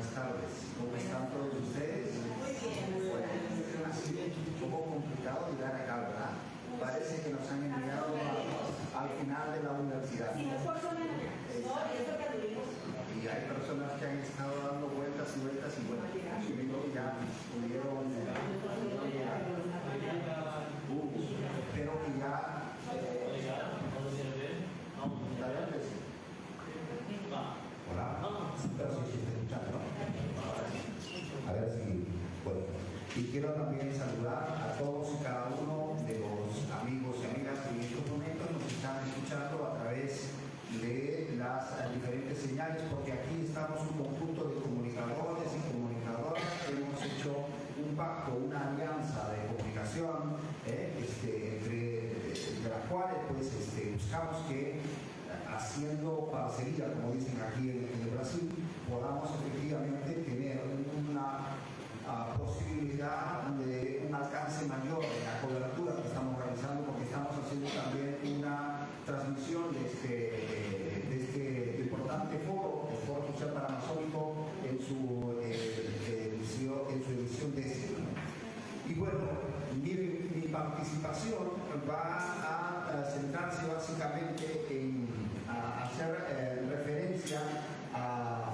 Buenas tardes. ¿Cómo están todos ustedes? Muy bien. Bueno, ha sido un poco complicado llegar acá, ¿verdad? Parece que nos han enviado al final de la universidad. Y hay personas que han estado dando vueltas y vueltas y bueno, ya pudieron llegar. Espero que ya... Hola, pero sí se está escuchando. A ver si puedo. Y quiero también saludar a todos y cada uno de los amigos y amigas que en estos momentos nos están escuchando a través de las diferentes señales, porque aquí estamos un conjunto de comunicadores y comunicadoras que hemos hecho un pacto, una alianza de comunicación, entre las cuales pues, buscamos que haciendo parcería, como dicen aquí en el Brasil, podamos efectivamente tener una posibilidad de un alcance mayor en la cobertura que estamos realizando, porque estamos haciendo también una transmisión de este importante foro, el Foro Social Panamazónico, en su edición de este año. Y bueno, mi participación va a centrarse básicamente en hacer referencia a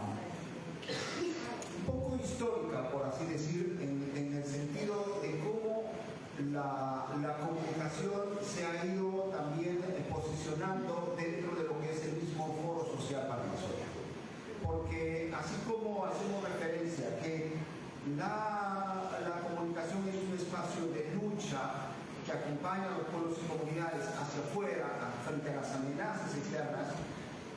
un poco histórica, por así decir, en el sentido de cómo la comunicación se ha ido también posicionando dentro de lo que es el mismo Foro Social Panamazónico. Porque así como hacemos referencia que la comunicación es un espacio de lucha que acompaña a los pueblos y comunidades hacia afuera, frente a las amenazas externas,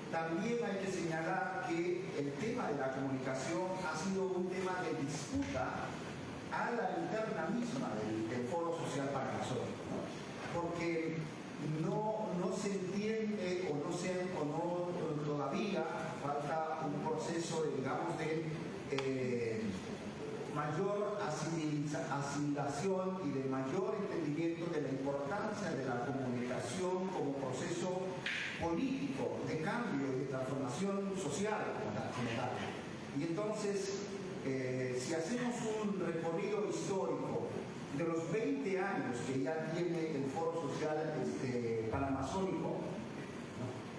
también hay que señalar que el tema de la comunicación ha sido un tema de disputa a la interna misma del Foro Social Panamazónico, ¿no? Porque no se entiende todavía falta un proceso, digamos, de mayor asimilación y de mayor entendimiento de la importancia de la comunicación como proceso político, de cambio y de transformación social como tal. Y entonces, si hacemos un recorrido histórico de los 20 años que ya tiene el Foro Social Panamazónico,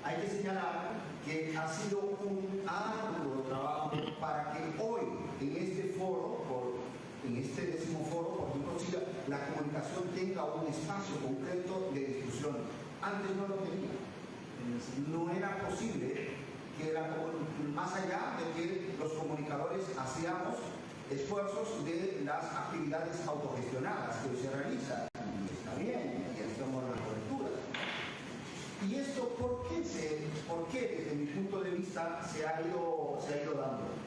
hay que señalar que ha sido un arduo trabajo para que hoy, en este foro, en este 10º foro, por ejemplo, la comunicación tenga un espacio concreto de discusión. Antes no lo tenía. No era posible que más allá de que los comunicadores hacíamos esfuerzos de las actividades autogestionadas que hoy se realizan. Y está bien, y hacemos la cobertura. ¿Y esto por qué desde mi punto de vista se ha ido dando?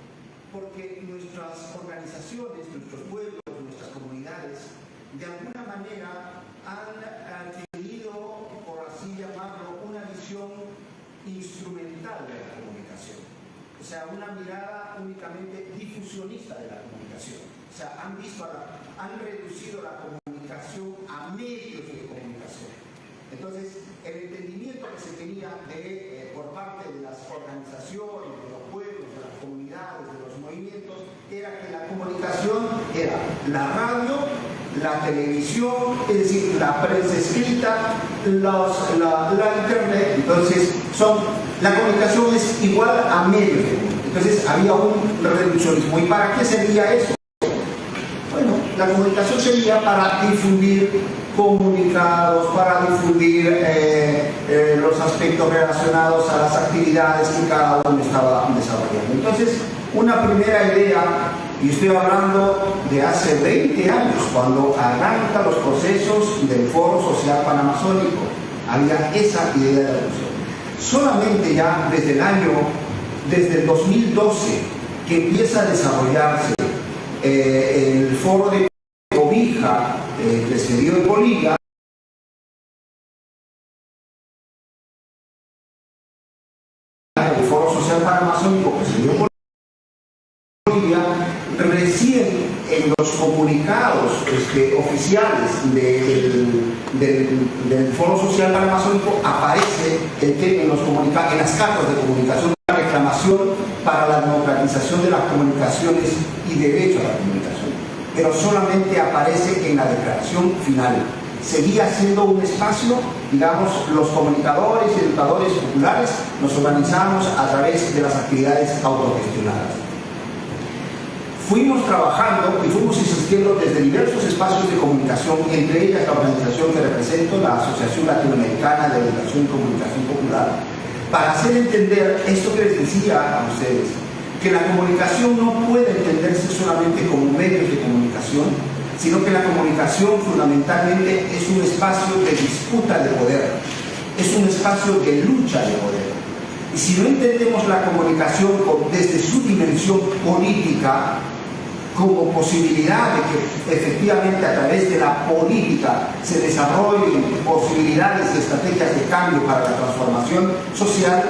Porque nuestras organizaciones, nuestros pueblos, nuestras comunidades, de alguna manera han tenido, por así llamarlo, una visión instrumental de la comunicación. O sea, una mirada únicamente difusionista de la comunicación. O sea, han reducido la comunicación a medios de comunicación. Entonces, el entendimiento que se tenía por parte de las organizaciones, de los pueblos, de las comunidades, de los movimientos, era que la comunicación era la radio, la televisión, es decir, la prensa escrita, la internet. Entonces, la comunicación es igual a medios. Entonces, había un reduccionismo. ¿Y para qué sería eso? Bueno, la comunicación sería para difundir comunicados, para difundir los aspectos relacionados a las actividades que cada uno estaba desarrollando. Entonces, una primera idea, y estoy hablando de hace 20 años, cuando arrancan los procesos del Foro Social Panamazónico, había esa idea de reducción. Solamente ya desde el 2012, que empieza a desarrollarse el Foro de Cobija, que se dio en Bolivia, el Foro Social Panamazónico que se dio en Bolivia, recién en los comunicados oficiales del Foro Social Panamazónico aparece el tema en las cartas de comunicación proclamación para la democratización de las comunicaciones y derecho a la comunicación, pero solamente aparece en la declaración final. Seguía siendo un espacio, digamos, los comunicadores y educadores populares nos organizamos a través de las actividades autogestionadas. Fuimos trabajando y fuimos insistiendo desde diversos espacios de comunicación, entre ellas la organización que represento, la Asociación Latinoamericana de Educación y Comunicación Popular, para hacer entender esto que les decía a ustedes, que la comunicación no puede entenderse solamente como medios de comunicación, sino que la comunicación fundamentalmente es un espacio de disputa de poder, es un espacio de lucha de poder. Y si no entendemos la comunicación desde su dimensión política, como posibilidad de que efectivamente a través de la política se desarrollen posibilidades y estrategias de cambio para la transformación social,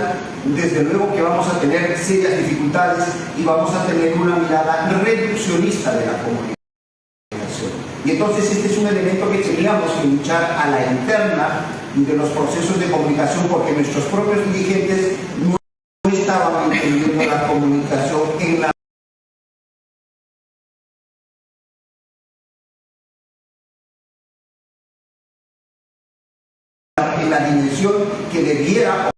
desde luego que vamos a tener serias dificultades y vamos a tener una mirada reduccionista de la comunicación. Y entonces este es un elemento que teníamos que luchar a la interna de los procesos de comunicación, porque nuestros propios dirigentes no estaban entendiendo la comunicación en la dimensión que debiera,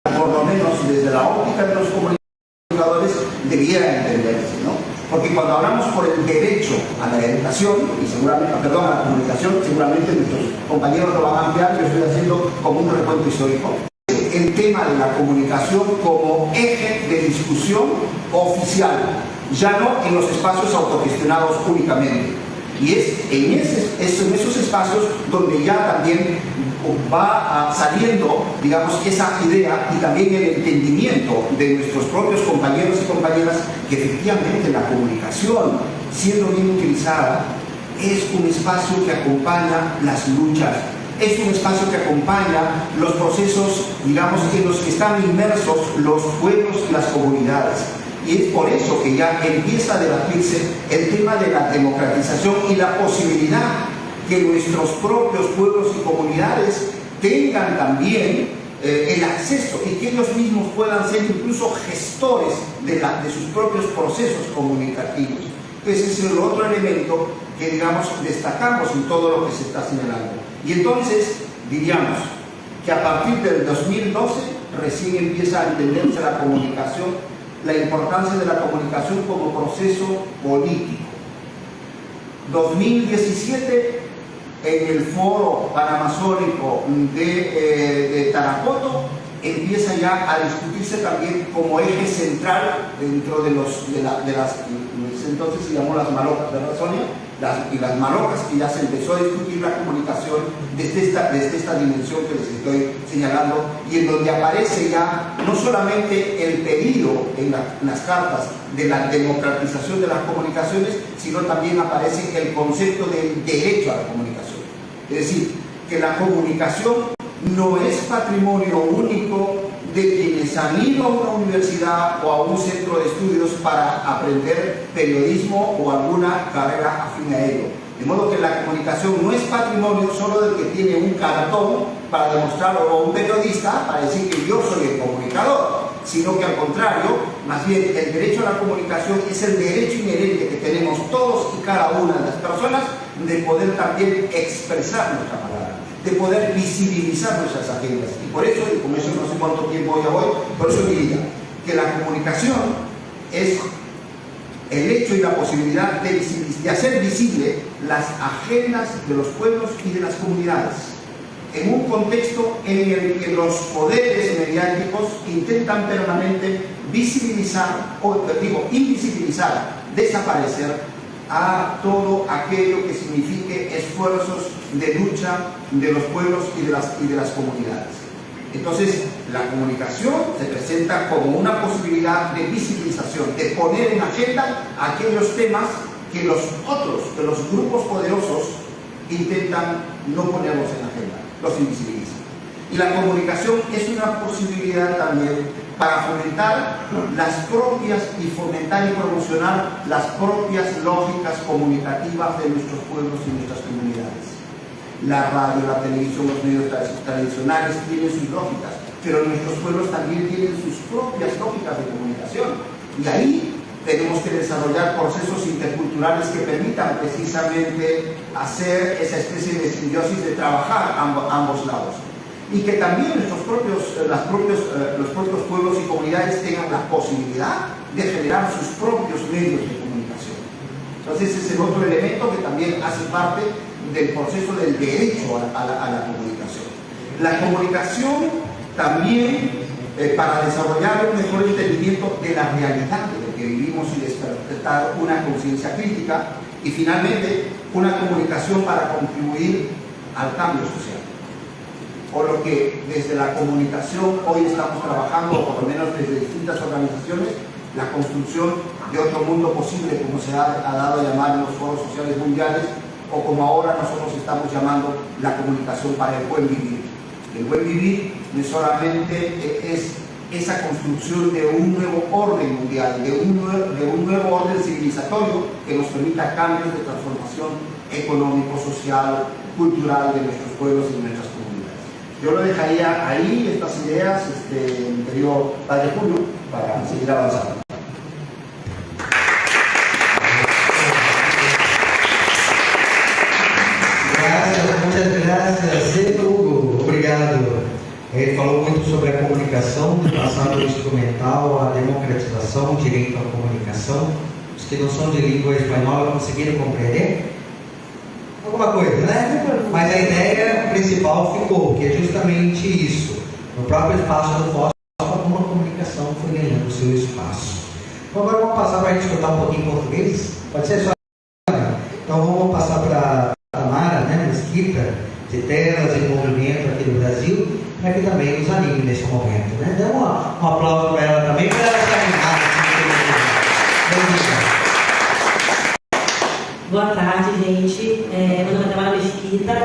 por lo menos desde la óptica de los comunicadores, debiera entenderse, ¿no? Porque cuando hablamos por el derecho a la educación, y seguramente, perdón, a la comunicación, seguramente nuestros compañeros lo van a ampliar, yo estoy haciendo como un recuento histórico. El tema de la comunicación como eje de discusión oficial, ya no en los espacios autogestionados únicamente. Y es en esos espacios donde ya también va saliendo, digamos, esa idea y también el entendimiento de nuestros propios compañeros y compañeras que efectivamente la comunicación, siendo bien utilizada, es un espacio que acompaña las luchas, es un espacio que acompaña los procesos, digamos, en los que están inmersos los pueblos y las comunidades. Y es por eso que ya empieza a debatirse el tema de la democratización y la posibilidad que nuestros propios pueblos y comunidades tengan también el acceso y que ellos mismos puedan ser incluso gestores de sus propios procesos comunicativos. Ese es el otro elemento que, digamos, destacamos en todo lo que se está señalando. Y entonces diríamos que a partir del 2012 recién empieza a entenderse la comunicación, la importancia de la comunicación como proceso político. 2017, en el foro panamazónico de Tarapoto, empieza ya a discutirse también como eje central dentro de las entonces se llamó las malocas, ¿verdad, Sonia? Las malocas, que ya se empezó a discutir la comunicación desde esta dimensión que les estoy señalando, y en donde aparece ya no solamente el pedido en las cartas de la democratización de las comunicaciones, sino también aparece el concepto del derecho a la comunicación. Es decir, que la comunicación no es patrimonio único de quienes han ido a una universidad o a un centro de estudios para aprender periodismo o alguna carrera afín a ello. De modo que la comunicación no es patrimonio solo del que tiene un cartón para demostrarlo, o un periodista para decir que yo soy el comunicador, sino que al contrario, más bien el derecho a la comunicación es el derecho inherente que tenemos todos y cada una de las personas de poder también expresar nuestra palabra, de poder visibilizar nuestras agendas. Y por eso, y con eso no sé cuánto tiempo ya voy, por eso diría que la comunicación es el hecho y la posibilidad de hacer visible las agendas de los pueblos y de las comunidades, en un contexto en el que los poderes mediáticos intentan permanente visibilizar, o digo, invisibilizar, desaparecer a todo aquello que signifique esfuerzos de lucha de los pueblos y de las comunidades. Entonces, la comunicación se presenta como una posibilidad de visibilización, de poner en agenda aquellos temas que los grupos poderosos intentan no ponerlos en agenda, los invisibilizan. Y la comunicación es una posibilidad también para fomentar y promocionar las propias lógicas comunicativas de nuestros pueblos y nuestras comunidades. la radio, la televisión, los medios tradicionales tienen sus lógicas, pero nuestros pueblos también tienen sus propias lógicas de comunicación. Y ahí tenemos que desarrollar procesos interculturales que permitan precisamente hacer esa especie de simbiosis de trabajar ambos lados. Y que también los propios pueblos y comunidades tengan la posibilidad de generar sus propios medios de comunicación. Entonces ese es el otro elemento que también hace parte del proceso del derecho a la comunicación. La comunicación también para desarrollar un mejor entendimiento de la realidad de lo que vivimos y despertar una conciencia crítica, y finalmente una comunicación para contribuir al cambio social. O lo que desde la comunicación hoy estamos trabajando, o por lo menos desde distintas organizaciones, la construcción de otro mundo posible, como se ha dado a llamar en los foros sociales mundiales, o como ahora nosotros estamos llamando la comunicación para el buen vivir. El buen vivir no solamente es esa construcción de un nuevo orden mundial, de un nuevo orden civilizatorio que nos permita cambios de transformación económico, social, cultural de nuestros pueblos y de nuestras comunidades. Yo lo dejaría ahí, estas ideas, mi querido Padre Julio, para seguir avanzando. Muchas gracias, Hugo. Obrigado. Ele falou muito sobre a comunicação, do passado instrumental, a democratização, o direito à comunicação. Os que não são de língua espanhola conseguiram compreender? Alguma coisa, né? Mas a ideia principal ficou, que é justamente isso. No próprio espaço do fósforo, como a comunicação foi ganhando o seu espaço. Então agora vamos passar para a gente escutar um pouquinho em português. Pode ser só? Então vamos passar para a Tamara, né, Mesquita, de Telas e Movimento aqui do Brasil, para que também nos anime nesse momento, né? Dê um aplauso para ela também, para ela se animar. Boa tarde, gente. Meu nome é Tamara Mesquita,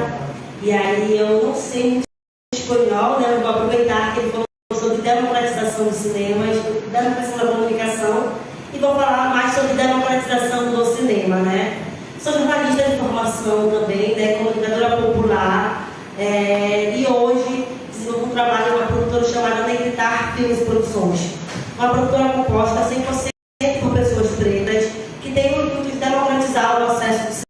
e aí eu não sei muito espanhol, né? Eu vou aproveitar que ele falou sobre democratização do cinema, democratização da comunicação, e vou falar mais sobre democratização do cinema, né? Sou jornalista de formação também, né? Comunicadora popular, e hoje desenvolvo um trabalho em uma produtora chamada Negritar Filmes e Produções. Uma produtora composta 100% por pessoas pretas, que tem o intuito de democratizar o acesso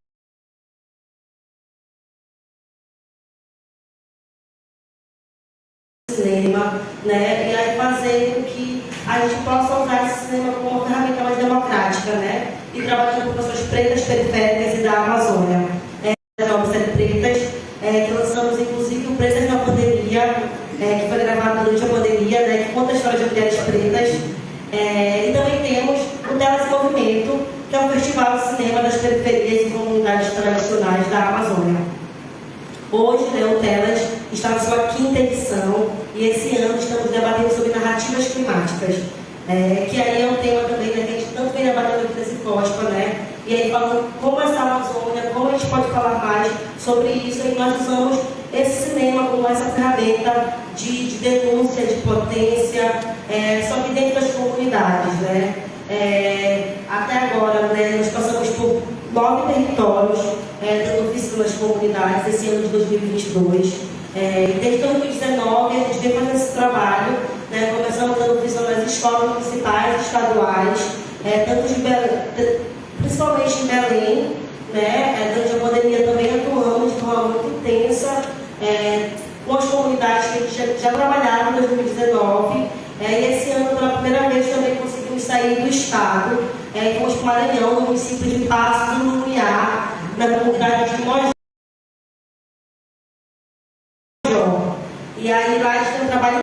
do cinema, né? E aí fazer com que a gente possa usar esse cinema como uma ferramenta mais democrática, né? E trabalhando com pessoas pretas, periféricas e da Amazônia. Nós somos pretas, que lançamos inclusive o Pretas na Pandemia, que foi gravado durante a pandemia, né? Que conta a história de mulheres pretas. E também temos o Telas em Movimento, que é um festival de cinema das periferias e comunidades tradicionais da Amazônia. Hoje, né, o Telas está na sua 5ª edição, e esse ano estamos debatendo sobre narrativas climáticas, que aí é um tema também, né, que a gente tanto vem debatendo aqui nesse FOSPA, né? E aí falando como essa Amazônia, como a gente pode falar mais sobre isso, e nós usamos esse cinema como essa ferramenta de denúncia, de potência, só que dentro das comunidades, né? Até agora, né, nós passamos por 9 territórios, dando oficina nas comunidades, esse ano de 2022. E desde 2019 a gente vem fazendo esse trabalho, né, começamos dando oficina nas escolas municipais e estaduais, tanto de Belém, principalmente em Belém, né, durante a pandemia também atuamos de forma muito intensa, com as comunidades que a gente já trabalhava em 2019, e esse ano pela primeira vez também conseguimos sair do estado, fomos para o Maranhão, no município de Passos do Lumiar, na comunidade de Mojó. E aí lá a gente tem um trabalho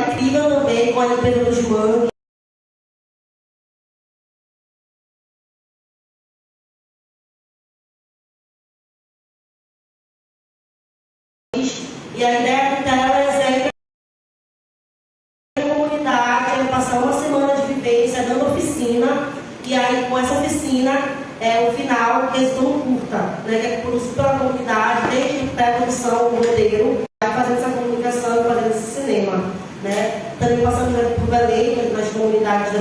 incrível também com a empresa dos mangues. E a ideia do Telas é a comunidade passar uma semana de vivência dando oficina, e aí com essa oficina o final resultou um curta, né, que é produzido pela comunidade, desde a produção, o roteiro, fazendo essa comunicação e fazendo esse cinema, né? Também passamos por Belém, nas comunidades da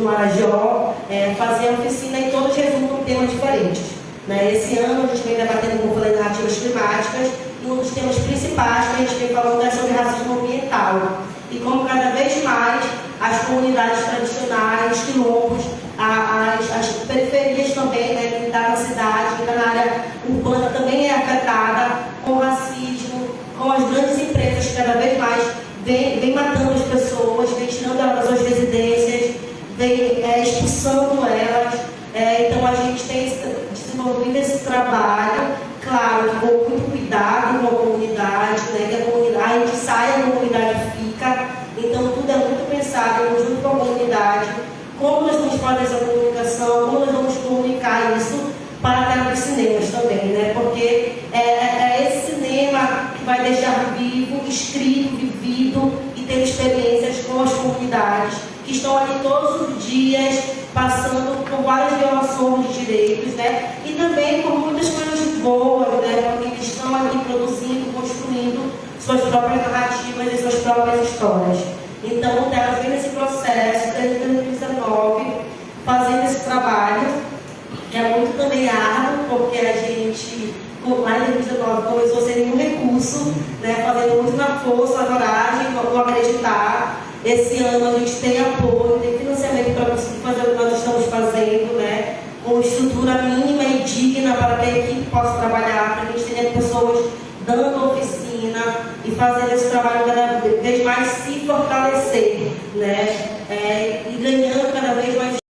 do Marajó, fazia oficina e todos resultam temas diferentes. Né? Esse ano a gente vem debatendo, como eu falei, narrativas climáticas, e um dos temas principais que a gente vem falando é sobre racismo ambiental. E como cada vez mais as comunidades tradicionais, quilombos, as periferias também, né, que está na cidade, que está na área urbana, também é afetada com o racismo, com as grandes empresas que cada vez mais vem matando as pessoas, vem tirando elas das suas residências, vem expulsando elas. Então a gente tem desenvolvido esse trabalho, claro, com muito cuidado com a comunidade, né, que a gente sai, a comunidade fica. Então tudo é muito pensado junto com a comunidade, como nós vamos fazer essa comunicação, como nós vamos comunicar isso para os cinemas também, né? Porque é esse cinema que vai deixar vivo, escrito, vivido e ter experiências com as comunidades que estão ali todos os dias passando por várias violações de direitos, né? E também por muitas coisas boas, né? Porque eles estão ali produzindo, construindo suas próprias narrativas e suas próprias histórias. Então, o Telas vem nesse processo, desde 2019, fazendo esse trabalho, que é muito também árduo, porque a gente, lá em 2019, começou sem nenhum recurso, né, fazendo muito na força, na coragem, no acreditar. Esse ano a gente tem apoio, tem financiamento para conseguir fazer o que nós estamos fazendo, né, com estrutura mínima e digna para que a equipe possa trabalhar, para que a gente tenha pessoas dando oficina e fazendo esse trabalho cada vez mais se fortalecer, né, e ganhando cada vez mais.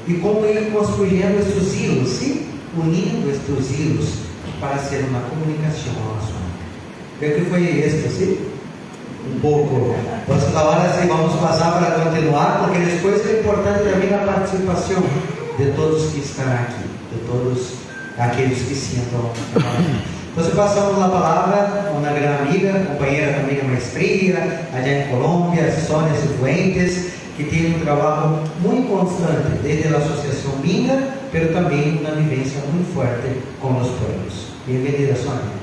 y cómo ir construyendo estos hilos, ¿sí? Uniendo estos hilos para hacer una comunicación amazónica. Creo que fue esto, ¿sí? Un poco. Entonces ahora sí vamos a pasar para continuar, porque después es importante también la participación de todos que están aquí, de todos aquellos que sientan. Entonces pasamos la palabra a una gran amiga, compañera también de maestría, allá en Colombia, Sonia Cifuentes, que tiene un trabajo muy constante desde la Asociación Minga, pero también una vivencia muy fuerte con los pueblos. Bienvenida, Sonia.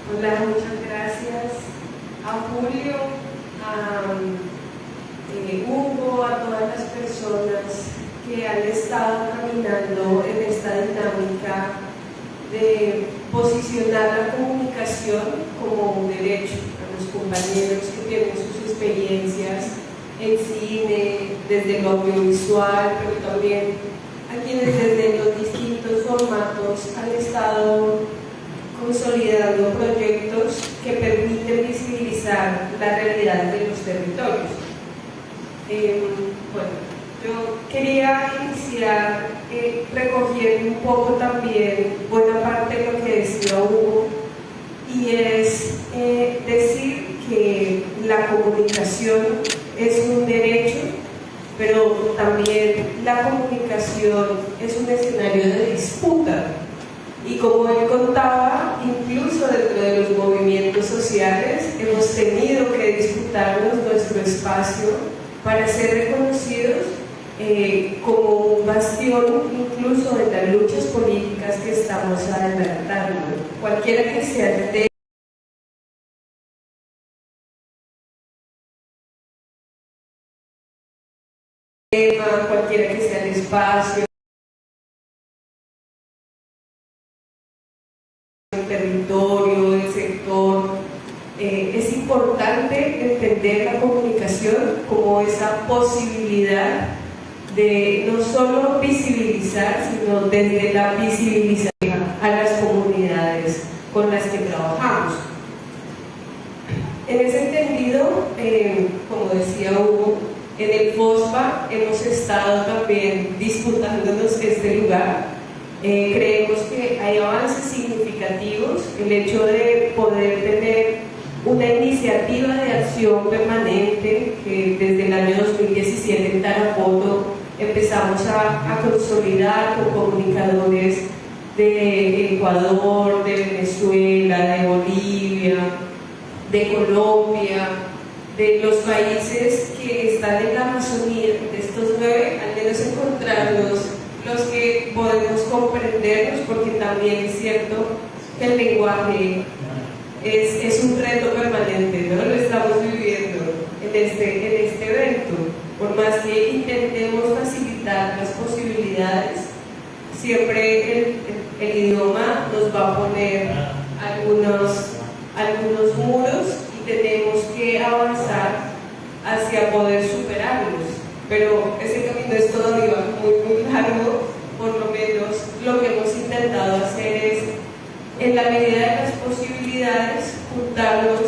Hola, muchas gracias a Julio, a Hugo, a todas las personas que han estado caminando en esta dinámica de posicionar la comunicación como un derecho, a los compañeros que tienen sus experiencias en cine, desde lo audiovisual, pero también a quienes desde los distintos formatos han estado consolidando proyectos que permiten visibilizar la realidad de los territorios. Yo quería iniciar recogiendo un poco también buena parte de lo que decía Hugo, y es decir que la comunicación es un derecho, pero también la comunicación es un escenario de disputa. Y como él contaba, incluso dentro de los movimientos sociales hemos tenido que disputarnos nuestro espacio para ser reconocidos como un bastión incluso de las luchas políticas que estamos adelantando. Cualquiera que sea el tema, cualquiera que sea el espacio, el territorio, el sector, es importante entender la comunicación como esa posibilidad de no solo visibilizar, sino desde la visibilización a las comunidades con las que trabajamos. En ese entendido, como decía Hugo, en el FOSPA hemos estado también disputándonos este lugar. Creemos que hay avances significativos, el hecho de poder tener una iniciativa de acción permanente que desde el año 2017 en Tarapoto empezamos a consolidar con comunicadores de Ecuador, de Venezuela, de Bolivia, de Colombia, de los países que están en la Amazonía, de estos 9, al menos encontrarlos los que podemos comprendernos, porque también es cierto que el lenguaje es un reto permanente, ¿no? Lo estamos viviendo en este evento. Por más que intentemos facilitar las posibilidades, siempre el idioma nos va a poner algunos muros y tenemos que avanzar hacia poder superarlos. Pero ese camino es todavía muy largo. Por lo menos lo que hemos intentado hacer es, en la medida de las posibilidades, juntarnos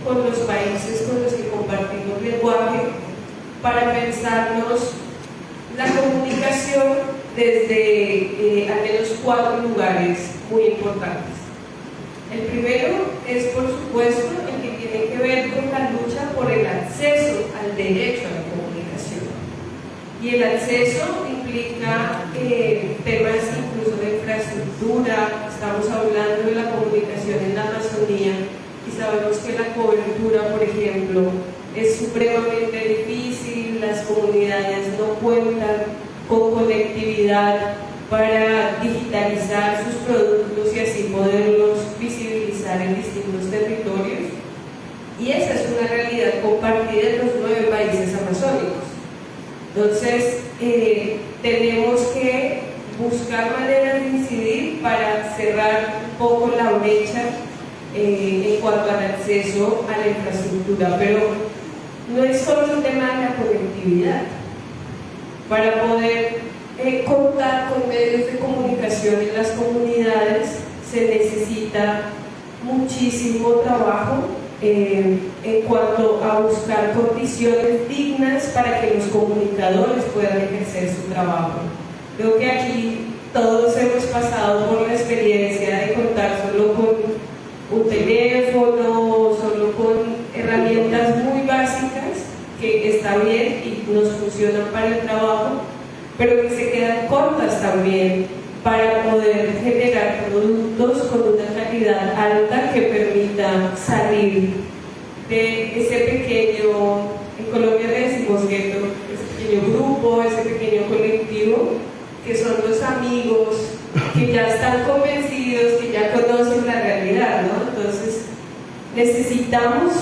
con los países con los que compartimos lenguaje para pensarnos la comunicación desde al menos 4 lugares muy importantes. El primero es, por supuesto, el que tiene que ver con la lucha por el acceso al derecho a la comunicación. Y el acceso implica temas incluso de infraestructura. Estamos hablando de la comunicación en la Amazonía y sabemos que la cobertura, por ejemplo, es supremamente difícil. Las comunidades no cuentan con conectividad para digitalizar sus productos y así poderlos visibilizar en distintos territorios. Y esa es una realidad compartida en los 9 países amazónicos. Entonces, tenemos que buscar maneras de incidir para cerrar un poco la brecha en cuanto al acceso a la infraestructura. Pero no es solo un tema de la conectividad. Para poder contar con medios de comunicación en las comunidades se necesita muchísimo trabajo en cuanto a buscar condiciones dignas para que los comunicadores puedan ejercer su trabajo. Creo que aquí todos hemos pasado por la experiencia de contar solo con un teléfono, solo con herramientas muy básicas que está bien y nos funcionan para el trabajo, pero que se quedan cortas también para poder generar productos con una calidad alta que permita salir de ese pequeño, en Colombia le decimos gueto, ese pequeño grupo, ese pequeño colectivo, que son los amigos, que ya están convencidos, que ya conocen la realidad, ¿no? Entonces, necesitamos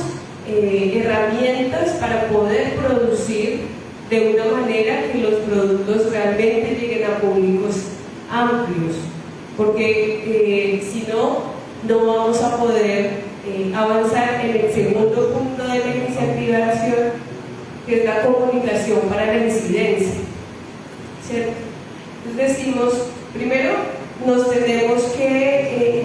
herramientas para poder producir de una manera que los productos realmente lleguen a públicos amplios, porque si no, no vamos a poder avanzar en el segundo punto de la iniciativa de acción, que es la comunicación para la incidencia, ¿cierto? Entonces decimos, primero, nos tenemos que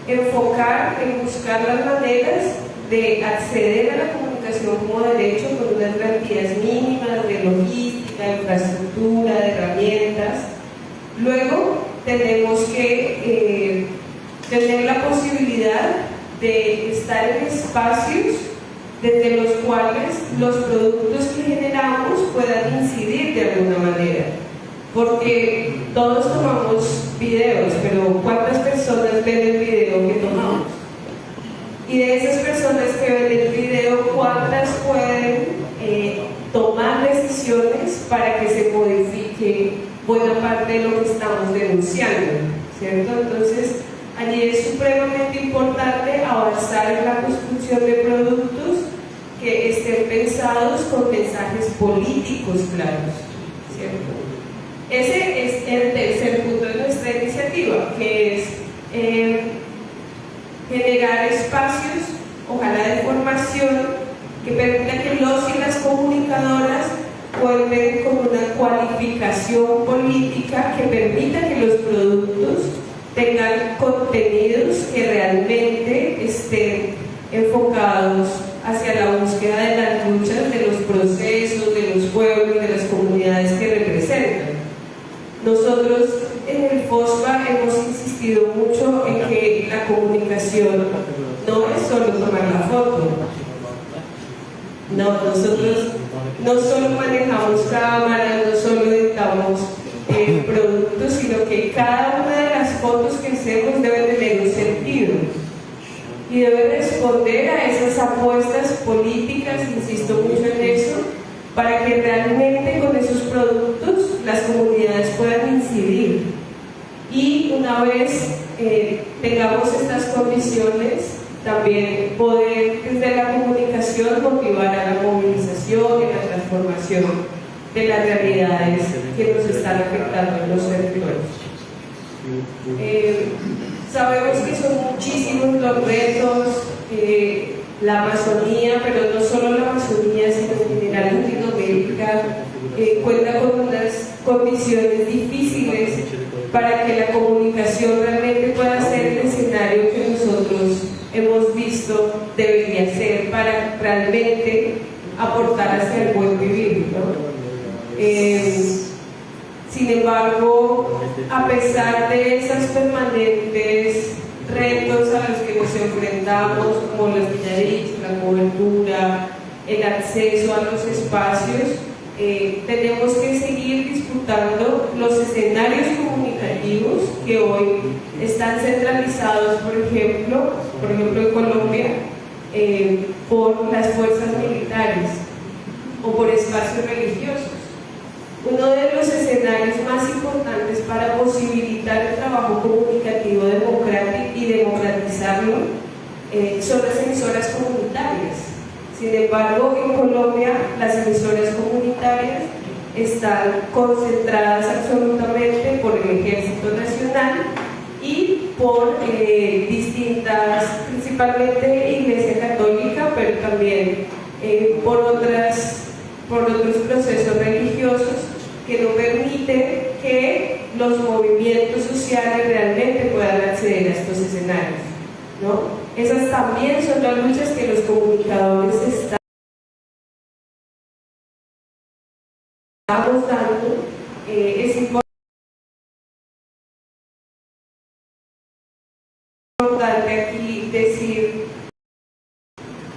enfocar en buscar las maneras de acceder a la comunicación como derecho con unas garantías mínimas de logística, de infraestructura, de herramientas. Luego tenemos que tener la posibilidad de estar en espacios desde los cuales los productos que generamos puedan incidir de alguna manera. Porque todos tomamos videos, pero ¿cuántas personas ven el video que tomamos? Y de esas personas que ven el video, ¿cuántas pueden tomar decisiones para que se modifique buena parte de lo que estamos denunciando? ¿Cierto? Entonces, allí es supremamente importante avanzar en la construcción de productos que estén pensados con mensajes políticos claros, ¿cierto? Ese es el tercer punto de nuestra iniciativa, que es generar espacios, ojalá de formación, que permita que los y las comunicadoras cuenten con una cualificación política que permita que los productos tengan contenidos que realmente estén enfocados hacia la búsqueda de las luchas, de los procesos, de los pueblos, de las comunidades que representan. Nosotros en el FOSPA hemos insistido mucho en que la comunicación no es solo tomar la foto. No, nosotros no solo manejamos cámaras, no solo editamos productos, sino que cada una de las fotos que hacemos debe tener un sentido y debe responder a esas apuestas políticas, insisto mucho en eso, para que realmente con esos productos las comunidades puedan incidir. Y una vez tengamos estas condiciones, también poder desde la comunicación motivar a la movilización y la transformación de las realidades que nos están afectando en los territorios. Sabemos que son muchísimos los retos, la Amazonía, pero no solo la Amazonía, sino en general Latinoamérica, cuenta con unas condiciones difíciles para que la comunicación realmente pueda ser el escenario que nosotros hemos visto debería ser para realmente aportar hacia el buen vivir, ¿no? Sin embargo, a pesar de esas permanentes retos a los que nos enfrentamos, como los villaricos, la cobertura, el acceso a los espacios, tenemos que seguir disputando los escenarios comunicativos que hoy están centralizados, por ejemplo en Colombia, por las fuerzas militares o por espacios religiosos. Uno de los escenarios más importantes para posibilitar el trabajo comunicativo democrático y democratizarlo son las emisoras comunitarias. Sin embargo, en Colombia las emisoras comunitarias están concentradas absolutamente por el Ejército Nacional y por distintas, principalmente Iglesia Católica, pero también por otros procesos religiosos que no permiten que los movimientos sociales realmente puedan acceder a estos escenarios, ¿no? Esas también son las luchas que los comunicadores estamos dando. Es importante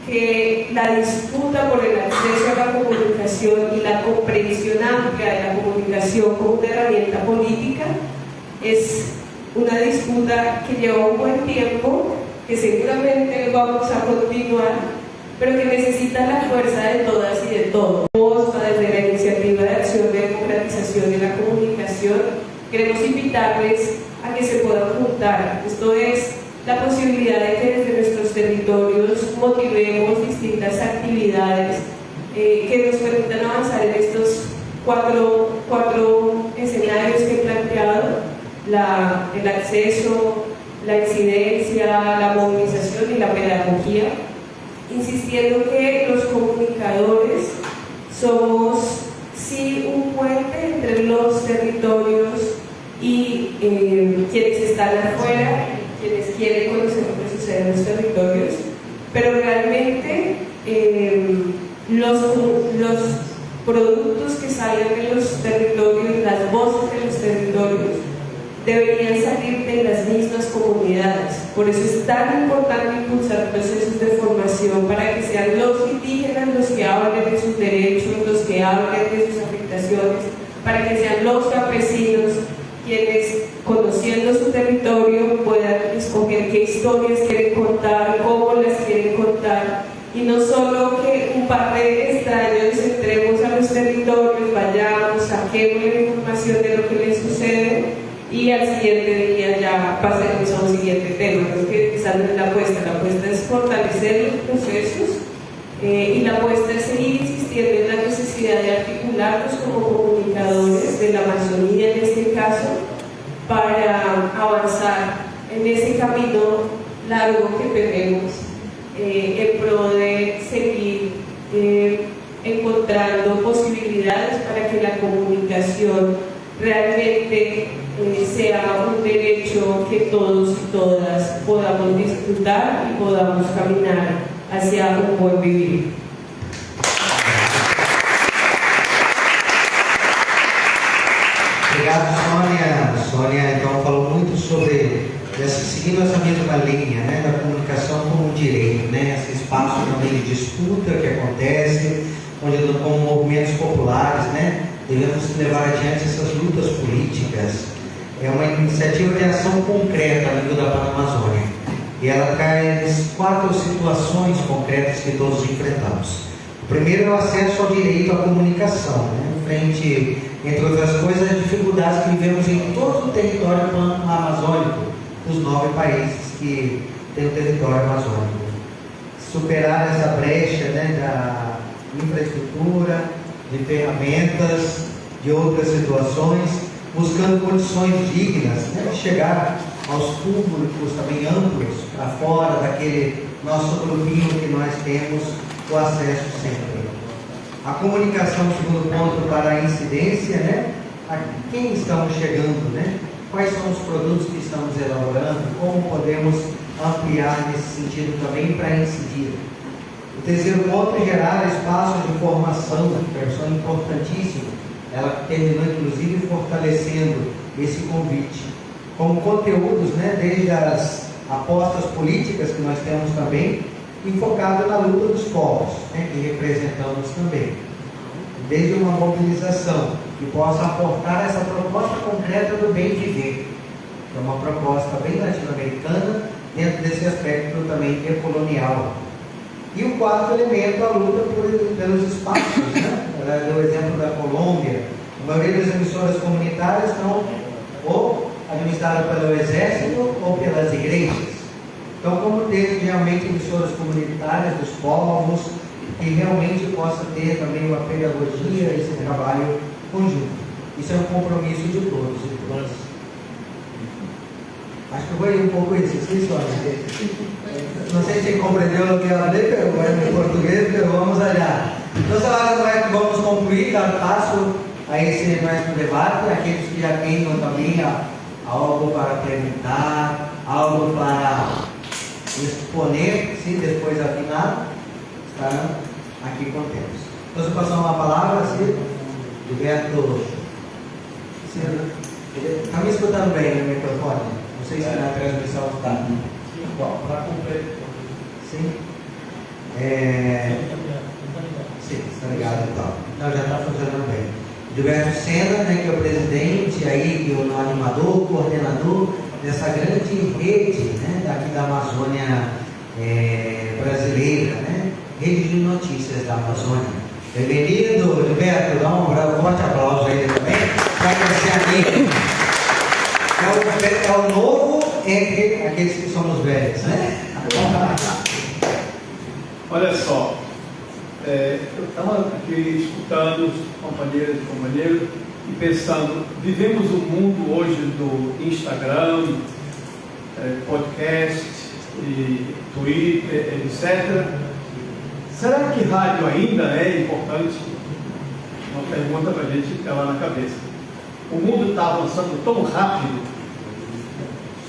que la disputa por el acceso a la comunicación y la comprensión amplia de la comunicación como una herramienta política es una disputa que lleva un buen tiempo, que seguramente vamos a continuar, pero que necesita la fuerza de todas y de todos. Desde la Iniciativa de Acción de Democratización de la Comunicación queremos invitarles a que se puedan juntar. Esto es la posibilidad de que desde nuestros territorios motivemos distintas actividades que nos permitan avanzar en estos cuatro escenarios que he planteado: el acceso, la incidencia, la movilización y la pedagogía, insistiendo que los comunicadores somos sí un puente entre los territorios y quienes están afuera, quienes quieren conocer lo que sucede en los territorios, pero realmente los productos que salgan de los territorios, las voces de los territorios, deberían salir de las mismas comunidades. Por eso es tan importante impulsar procesos de formación para que sean los indígenas los que hablen de sus derechos, los que hablen de sus afectaciones, para que sean los campesinos quienes, conociendo su territorio, puedan escoger qué historias quieren contar, cómo las quieren contar, y no solo que un par de extraños entremos a los territorios, vayamos, saquemos la información de lo que les sucede y al siguiente día ya pasemos a un siguiente tema. Creo que esa no es la apuesta. La apuesta es fortalecer los procesos y la apuesta es seguir insistiendo en la necesidad de articularnos como comunicadores de la Amazonía, en este caso, para avanzar en ese camino largo que tenemos en pro de seguir encontrando posibilidades para que la comunicación realmente sea un derecho que todos y todas podamos disfrutar y podamos caminar hacia un buen vivir. Obrigado, Sônia. Sônia, então, falou muito sobre, seguindo essa mesma linha, né, da comunicação como um direito, né, esse espaço também de disputa que acontece, onde, como movimentos populares, né, devemos levar adiante essas lutas políticas. É uma iniciativa de ação concreta no nível da Panamazônia. E ela traz 4 situações concretas que todos enfrentamos. O primeiro é o acesso ao direito à comunicação, né? Frente, entre outras coisas, as dificuldades que vivemos em todo o território amazônico, dos 9 países que têm o território amazônico. Superar essa brecha, né, da infraestrutura, de ferramentas, de outras situações, buscando condições dignas, né, de chegar aos públicos também amplos, para fora daquele nosso grupinho que nós temos o acesso sempre. A comunicação, segundo ponto, para a incidência, né, a quem estamos chegando, né, quais são os produtos que estamos elaborando, como podemos ampliar nesse sentido também para incidir. O terceiro ponto é gerar espaços de formação, que são importantíssimos. Ela terminou, inclusive, fortalecendo esse convite. Com conteúdos, né, desde as apostas políticas que nós temos também, enfocado na luta dos povos, né, que representamos também. Desde uma mobilização que possa aportar essa proposta concreta do bem viver. É uma proposta bem latino-americana, dentro desse aspecto também decolonial. E o quarto elemento, a luta pelos espaços, né? Ela deu o exemplo da Colômbia. A maioria das emissoras comunitárias estão ou administradas pelo exército ou pelas igrejas. Então, como ter realmente emissoras comunitárias dos povos, que realmente possa ter também uma pedagogia, esse trabalho conjunto. Isso é um compromisso de todos e todas. Acho que foi um pouco isso, sim, Sônia? Não sei se compreendeu o que ela falei, pero bueno, em português, pero vamos allá. Então, agora vamos concluir, dar passo a esse nosso debate, aqueles que já tenham também algo para perguntar, algo para exponer, se depois afinar, estarão aqui contentos. Então, se passar uma palavra, se Gilberto, está me escutando bem no microfone? Não sei se na transmissão está. Bom, para completar. Sim. Sim, está ligado e tal. Então já está funcionando bem. Gilberto Sena, né, que é o presidente, aí, o animador, coordenador dessa grande rede, né, daqui da Amazônia brasileira, né, rede de notícias da Amazônia. Bem-vindo, Gilberto, dá um forte aplauso aí também, para crescer amigo. É o novo entre aqueles que somos velhos, né? Olha só, eu estava aqui escutando os companheiros e companheiros e pensando, vivemos um mundo hoje do Instagram, podcast, e Twitter, etc. Será que rádio ainda é importante? Uma pergunta para a gente ter lá na cabeça. O mundo está avançando tão rápido.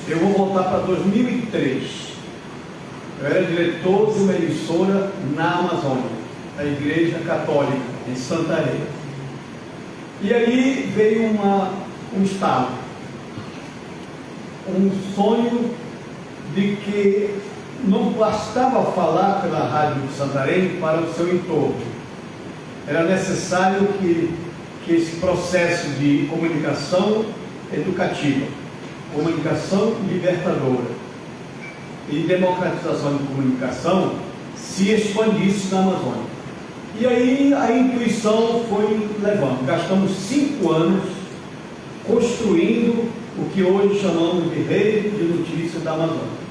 Eu vou voltar para 2003. Eu era diretor de uma emissora na Amazônia, a Igreja Católica, em Santarém. E aí veio um estalo, um sonho de que não bastava falar pela Rádio de Santarém para o seu entorno. Era necessário que esse processo de comunicação educativa, comunicação libertadora e democratização de comunicação se expandisse na Amazônia. E aí a intuição foi levando. Gastamos 5 anos construindo o que hoje chamamos de rede de notícias da Amazônia.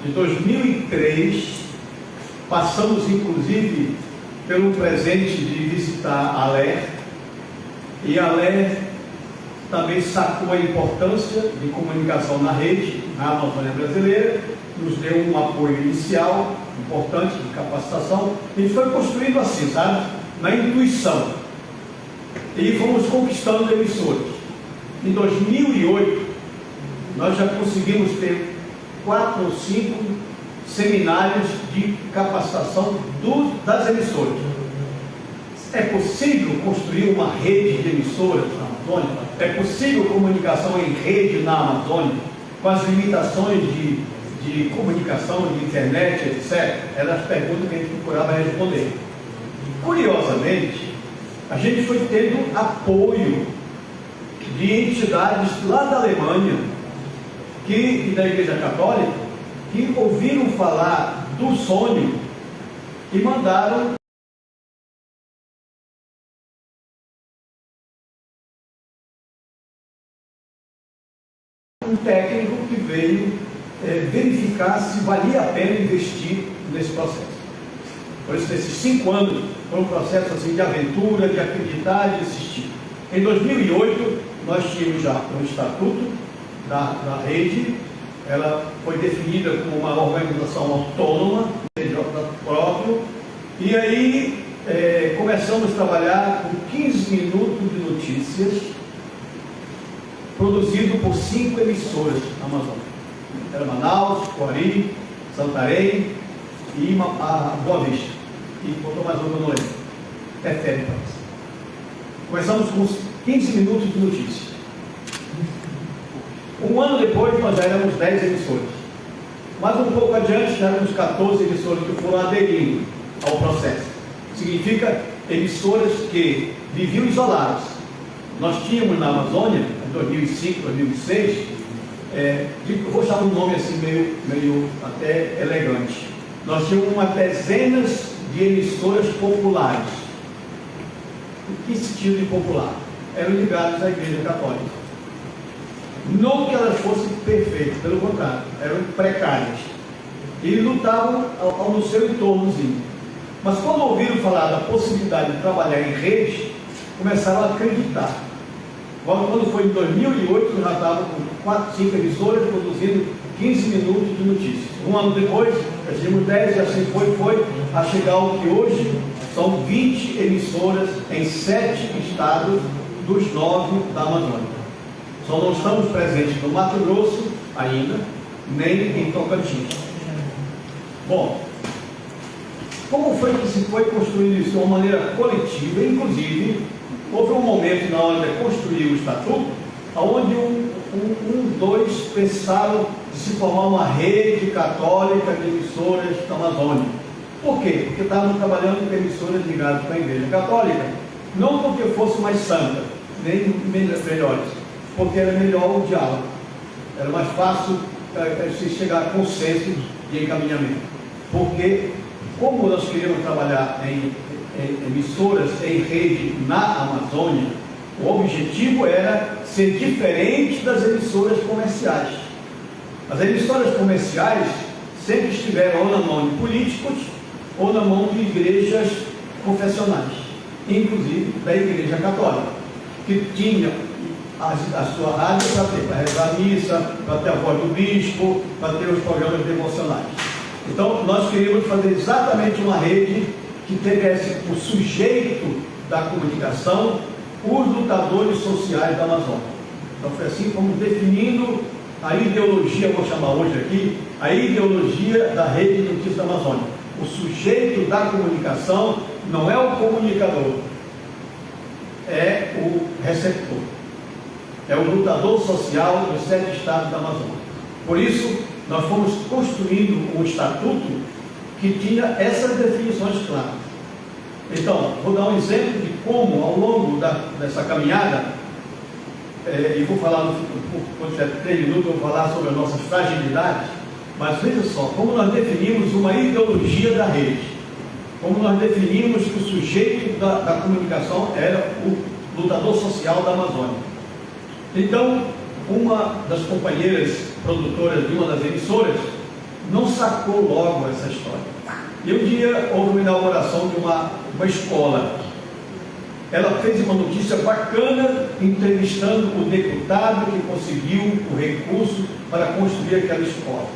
De 2003, passamos inclusive pelo presente de visitar a LER, e a LER também sacou a importância de comunicação na rede, na Amazônia brasileira, nos deu um apoio inicial importante de capacitação, e foi construindo assim, sabe? Na intuição. E fomos conquistando emissoras. Em 2008, nós já conseguimos ter 4 ou 5 seminários de capacitação das emissoras. É possível construir uma rede de emissoras na Amazônia? É possível comunicação em rede na Amazônia, com as limitações de comunicação, de internet, etc.? Eram as perguntas que a gente procurava responder. Curiosamente, a gente foi tendo apoio de entidades lá da Alemanha e da Igreja Católica, que ouviram falar do sonho e mandaram um técnico que veio verificar se valia a pena investir nesse processo. Por isso, nesses 5 anos, foi um processo assim, de aventura, de acreditar e de insistir. Em 2008, nós tínhamos já um estatuto da rede. Ela foi definida como uma organização autônoma, próprio, e aí começamos a trabalhar com 15 minutos de notícias, produzido por 5 emissoras na Amazônia. Era Manaus, Coari, Santarém e a Boa Vista. E botou mais uma que eu não lembro. FM, parece. Começamos com 15 minutos de notícias. Um ano depois, nós já éramos 10 emissoras. Mas um pouco adiante, já éramos 14 emissoras que foram aderindo ao processo. Significa emissoras que viviam isoladas. Nós tínhamos na Amazônia, em 2005, 2006, eu vou chamar um nome assim meio até elegante. Nós tínhamos uma dezenas de emissoras populares. O que se tinha de popular? Eram ligadas à Igreja Católica. Não que elas fossem perfeitas, pelo contrário, eram precárias. E lutavam no seu entornozinho. Mas quando ouviram falar da possibilidade de trabalhar em rede, começaram a acreditar. Quando foi em 2008, nós já estávamos com 4, 5 emissoras produzindo 15 minutos de notícias. Um ano depois, nós tínhamos 10 e assim foi a chegar ao que hoje são 20 emissoras em 7 estados dos 9 da Amazônia. Só não estamos presentes no Mato Grosso ainda, nem em Tocantins. Bom, como foi que se foi construindo isso de uma maneira coletiva? Inclusive, houve um momento na hora de construir o estatuto, onde dois pensaram de se formar uma rede católica de emissoras da Amazônia. Por quê? Porque estavam trabalhando com emissoras ligadas com a Igreja Católica, não porque fosse mais santa, nem melhores, porque era melhor o diálogo, era mais fácil se chegar a consenso de encaminhamento. Porque, como nós queríamos trabalhar em emissoras em rede na Amazônia, o objetivo era ser diferente das emissoras comerciais. As emissoras comerciais sempre estiveram ou na mão de políticos ou na mão de igrejas confessionais, inclusive da Igreja Católica, que tinha a sua rádio para rezar a missa, para ter a voz do bispo, para ter os programas devocionais. Então, nós queríamos fazer exatamente uma rede que tivesse o sujeito da comunicação, os lutadores sociais da Amazônia. Então, foi assim como definindo a ideologia, vou chamar hoje aqui, a ideologia da rede de notícias da Amazônia. O sujeito da comunicação não é o comunicador, é o receptor. É o lutador social dos 7 estados da Amazônia. Por isso, nós fomos construindo um estatuto que tinha essas definições claras. Então, vou dar um exemplo de como, ao longo dessa caminhada, e vou falar, quando tiver 3 minutos, eu vou falar sobre as nossas fragilidades, mas veja só, como nós definimos uma ideologia da rede, como nós definimos que o sujeito da comunicação era o lutador social da Amazônia. Então, uma das companheiras produtoras de uma das emissoras não sacou logo essa história. E um dia houve uma inauguração de uma escola. Ela fez uma notícia bacana, entrevistando o deputado que conseguiu o recurso para construir aquela escola.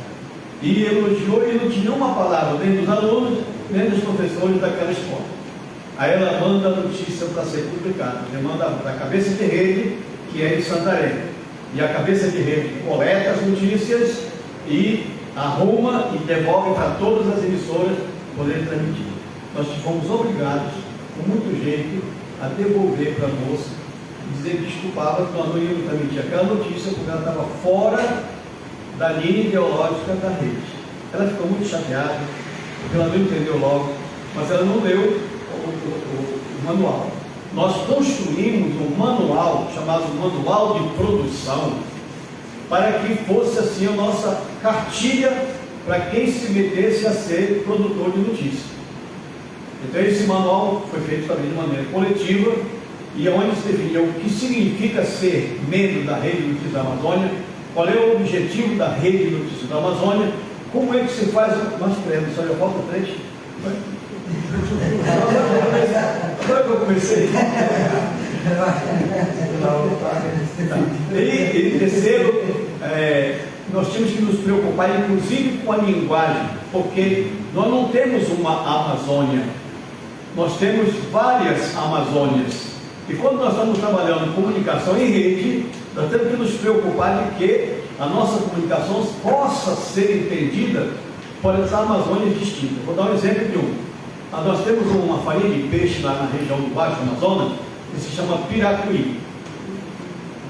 E elogiou, e não tinha uma palavra nem dos alunos, nem dos professores daquela escola. Aí ela manda a notícia para ser publicada. Ela manda para a cabeça de rede, que é em Santarém. E a cabeça de rede coleta as notícias e arruma e devolve para todas as emissoras poderem transmitir. Nós fomos obrigados, com muito jeito, a devolver para a moça, dizer que desculpava que nós não íamos transmitir aquela notícia porque ela estava fora da linha ideológica da rede. Ela ficou muito chateada, porque ela não entendeu logo, mas ela não leu o manual. Nós construímos um manual chamado Manual de Produção para que fosse assim a nossa cartilha para quem se metesse a ser produtor de notícias. Então esse manual foi feito também de maneira coletiva e onde se definia o que significa ser membro da Rede de Notícias da Amazônia, qual é o objetivo da Rede de Notícias da Amazônia, como é que se faz, nós queremos, só já falta 3. Agora que eu comecei. E terceiro, nós tínhamos que nos preocupar inclusive com a linguagem, porque nós não temos uma Amazônia, nós temos várias Amazônias. E quando nós estamos trabalhando comunicação em rede, nós temos que nos preocupar de que a nossa comunicação possa ser entendida por essas Amazônias distintas. Vou dar um exemplo de um. Nós temos uma farinha de peixe lá na região do Baixo Amazonas, que se chama piracuí.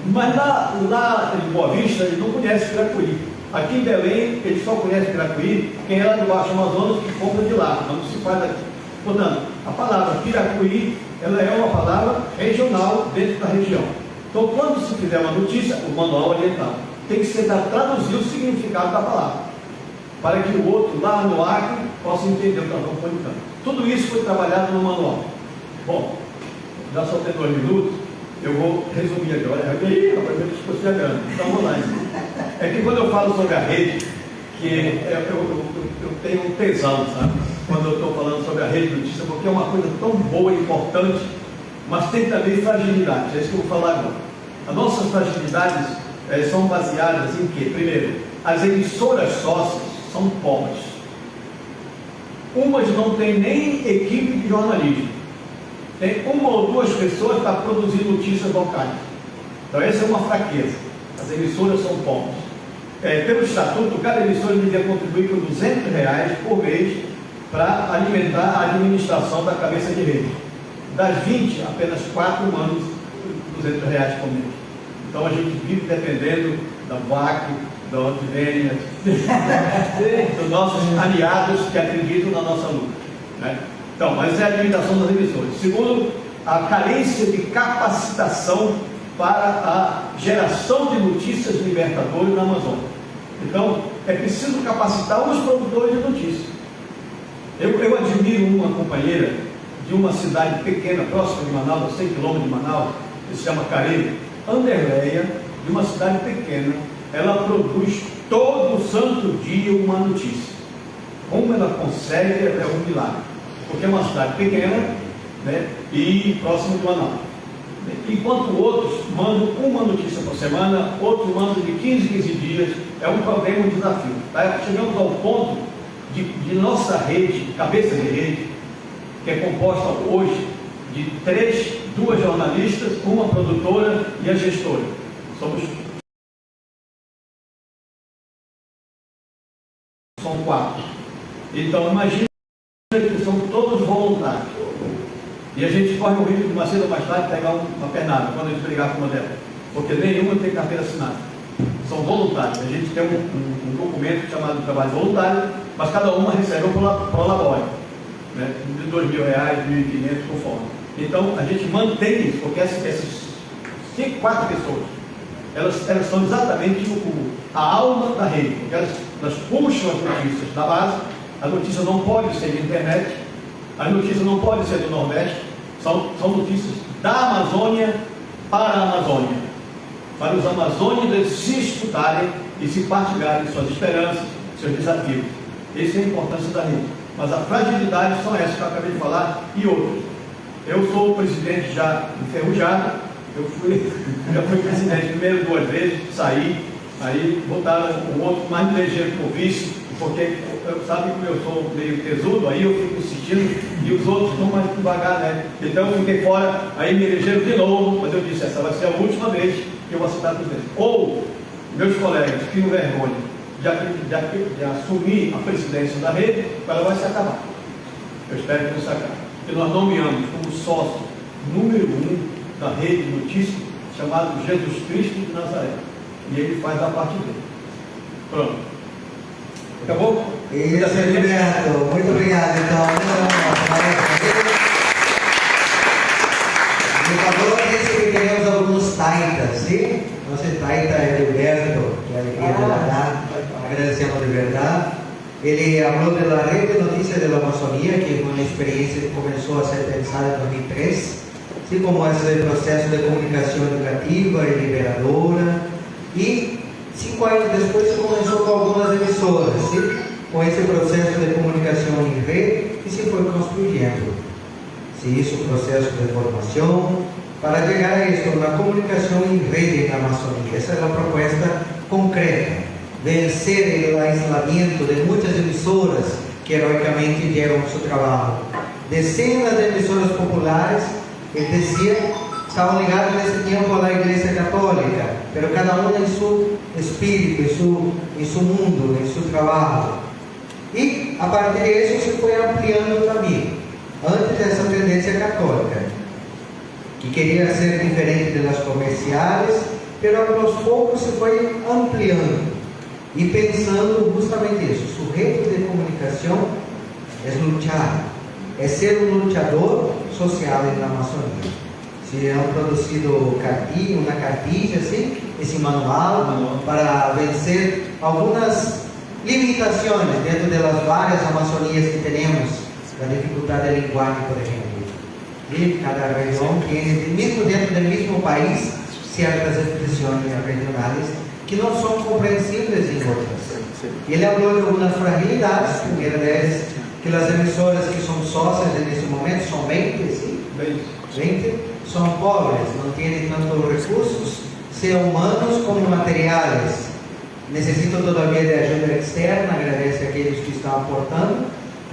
Mas lá em Boa Vista, eles não conhecem piracuí. Aqui em Belém, eles só conhecem piracuí quem é lá do Baixo Amazonas que compra de lá, não se faz daqui. Portanto, a palavra piracuí, ela é uma palavra regional dentro da região. Então, quando se fizer uma notícia, o manual oriental tem que ser traduzir o significado da palavra, para que o outro lá no Acre possa entender o que nós estamos comunicando. Tudo isso foi trabalhado no manual. Bom, já só tem 2 minutos, eu vou resumir agora. Rapaz, eu estou chegando. Então vamos lá. É que quando eu falo sobre a rede, que eu tenho um tesão, sabe? Quando eu estou falando sobre a rede de notícia, porque é uma coisa tão boa e importante, mas tem também fragilidades. É isso que eu vou falar agora. As nossas fragilidades são baseadas em quê? Primeiro, as emissoras sócias são pobres. Umas não têm nem equipe de jornalismo. Tem 1 ou 2 pessoas para produzir notícias locais. Então essa é uma fraqueza. As emissoras são pobres. Pelo estatuto, cada emissora devia contribuir com R$200 por mês para alimentar a administração da cabeça de rede. Das 20, apenas 4 mandam R$200 por mês. Então a gente vive dependendo da VAC, da Ontivênia, dos nossos aliados que acreditam na nossa luta. né? Então, mas é a limitação das emissoras. Segundo, a carência de capacitação para a geração de notícias libertadoras na Amazônia. Então, é preciso capacitar os produtores de notícias. Eu admiro uma companheira de uma cidade pequena, próxima de Manaus, a 100 km de Manaus, que se chama Careiro, Anderleia, de uma cidade pequena. Ela produz todo santo dia uma notícia. Como ela consegue é um milagre, porque é uma cidade pequena, né, e próximo de Manaus. Enquanto outros mandam uma notícia por semana, outros mandam de 15 em 15 dias, é um problema, um desafio. Tá? Chegamos ao ponto de nossa rede, cabeça de rede, que é composta hoje de duas jornalistas, uma produtora e a gestora. São 4. Então, imagina que são todos voluntários. E a gente corre o risco de mais cedo ou mais tarde pegar uma pernada quando a gente brigar com uma delas. Porque nenhuma tem carteira assinada. São voluntários. A gente tem um documento chamado de trabalho voluntário, mas cada uma recebe um prolabore, né, de R$2.000, R$1.500, conforme. Então, a gente mantém isso, porque essas 4 pessoas, elas são exatamente a alma da rede, porque elas puxam as notícias da base. A notícia não pode ser de internet, a notícia não pode ser do Nordeste, são notícias da Amazônia para a Amazônia, para os amazônidas se escutarem e se partilharem suas esperanças, seus desafios. Essa é a importância da rede. Mas a fragilidade são essas que eu acabei de falar e outras. Eu sou o presidente já enferrujado, já fui presidente primeiro 2 vezes, saí, aí botaram o outro mais ligeiro que o vice, porque sabe que eu sou meio tesudo, aí eu fico assistindo e os outros estão mais devagar, né? Então eu fiquei fora, aí me elegeram de novo, mas eu disse, essa vai ser a última vez que eu vou aceitar presidente. Ou meus colegas que não vergonha de assumir a presidência da rede, ela vai se acabar. Eu espero que não se acabe. Porque nós nomeamos como sócio número 1 da rede de notícias, chamado Jesus Cristo de Nazaré. E ele faz a parte dele. Pronto. Acabou? Isso, Gilberto. Muito obrigado, então. Por favor, disse que queremos alguns taitas, sim? Nosso taita é Gilberto, que é a alegria de verdade. Agradecemos de verdade. Ele falou da Rede de Notícias da Amazônia, que é uma experiência que começou a ser pensada em 2003, assim como esse processo de comunicação educativa e liberadora. E 5 anos depois se começou com algumas emissoras, sim? Com esse processo de comunicação em rede que se foi construindo. Se isso é um processo de formação para chegar a isso, uma comunicação em rede na Amazônia. Essa é a proposta concreta. Vencer o isolamento de muitas emissoras que heroicamente geram seu trabalho. Dezenas de emissoras populares, ele dizia, estavam ligados nesse tempo à Igreja Católica, mas cada uma em seu espírito, em seu mundo, em seu trabalho. E a partir disso se foi ampliando também, antes dessa tendência católica, que queria ser diferente das comerciais, mas aos poucos se foi ampliando. E pensando justamente isso, o reto de comunicação é lutar, é ser um lutador social na Amazônia. Se han produzido uma cartilha, assim, esse manual, para vencer algumas limitações dentro das várias Amazonias que temos, da dificuldade de linguagem, por exemplo. E cada região tem, mesmo dentro do mesmo país, certas expressões regionais que não são compreensíveis em outras. Ele falou de algumas fragilidades, a primeira delas, que as emissoras que são sócias nesse momento são 20, sim? 20, são pobres, não têm tanto recursos, sejam humanos como materiais. Necessitam todavia de ajuda externa, agradece àqueles que estão aportando,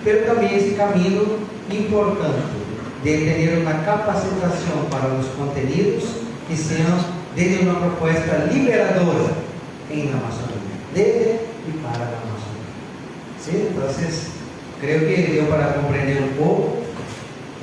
mas também esse caminho importante de ter uma capacitação para os conteúdos que sejam desde uma proposta liberadora em Amazônia, desde e para a Amazônia. Sim, então, creio que deu para compreender um pouco.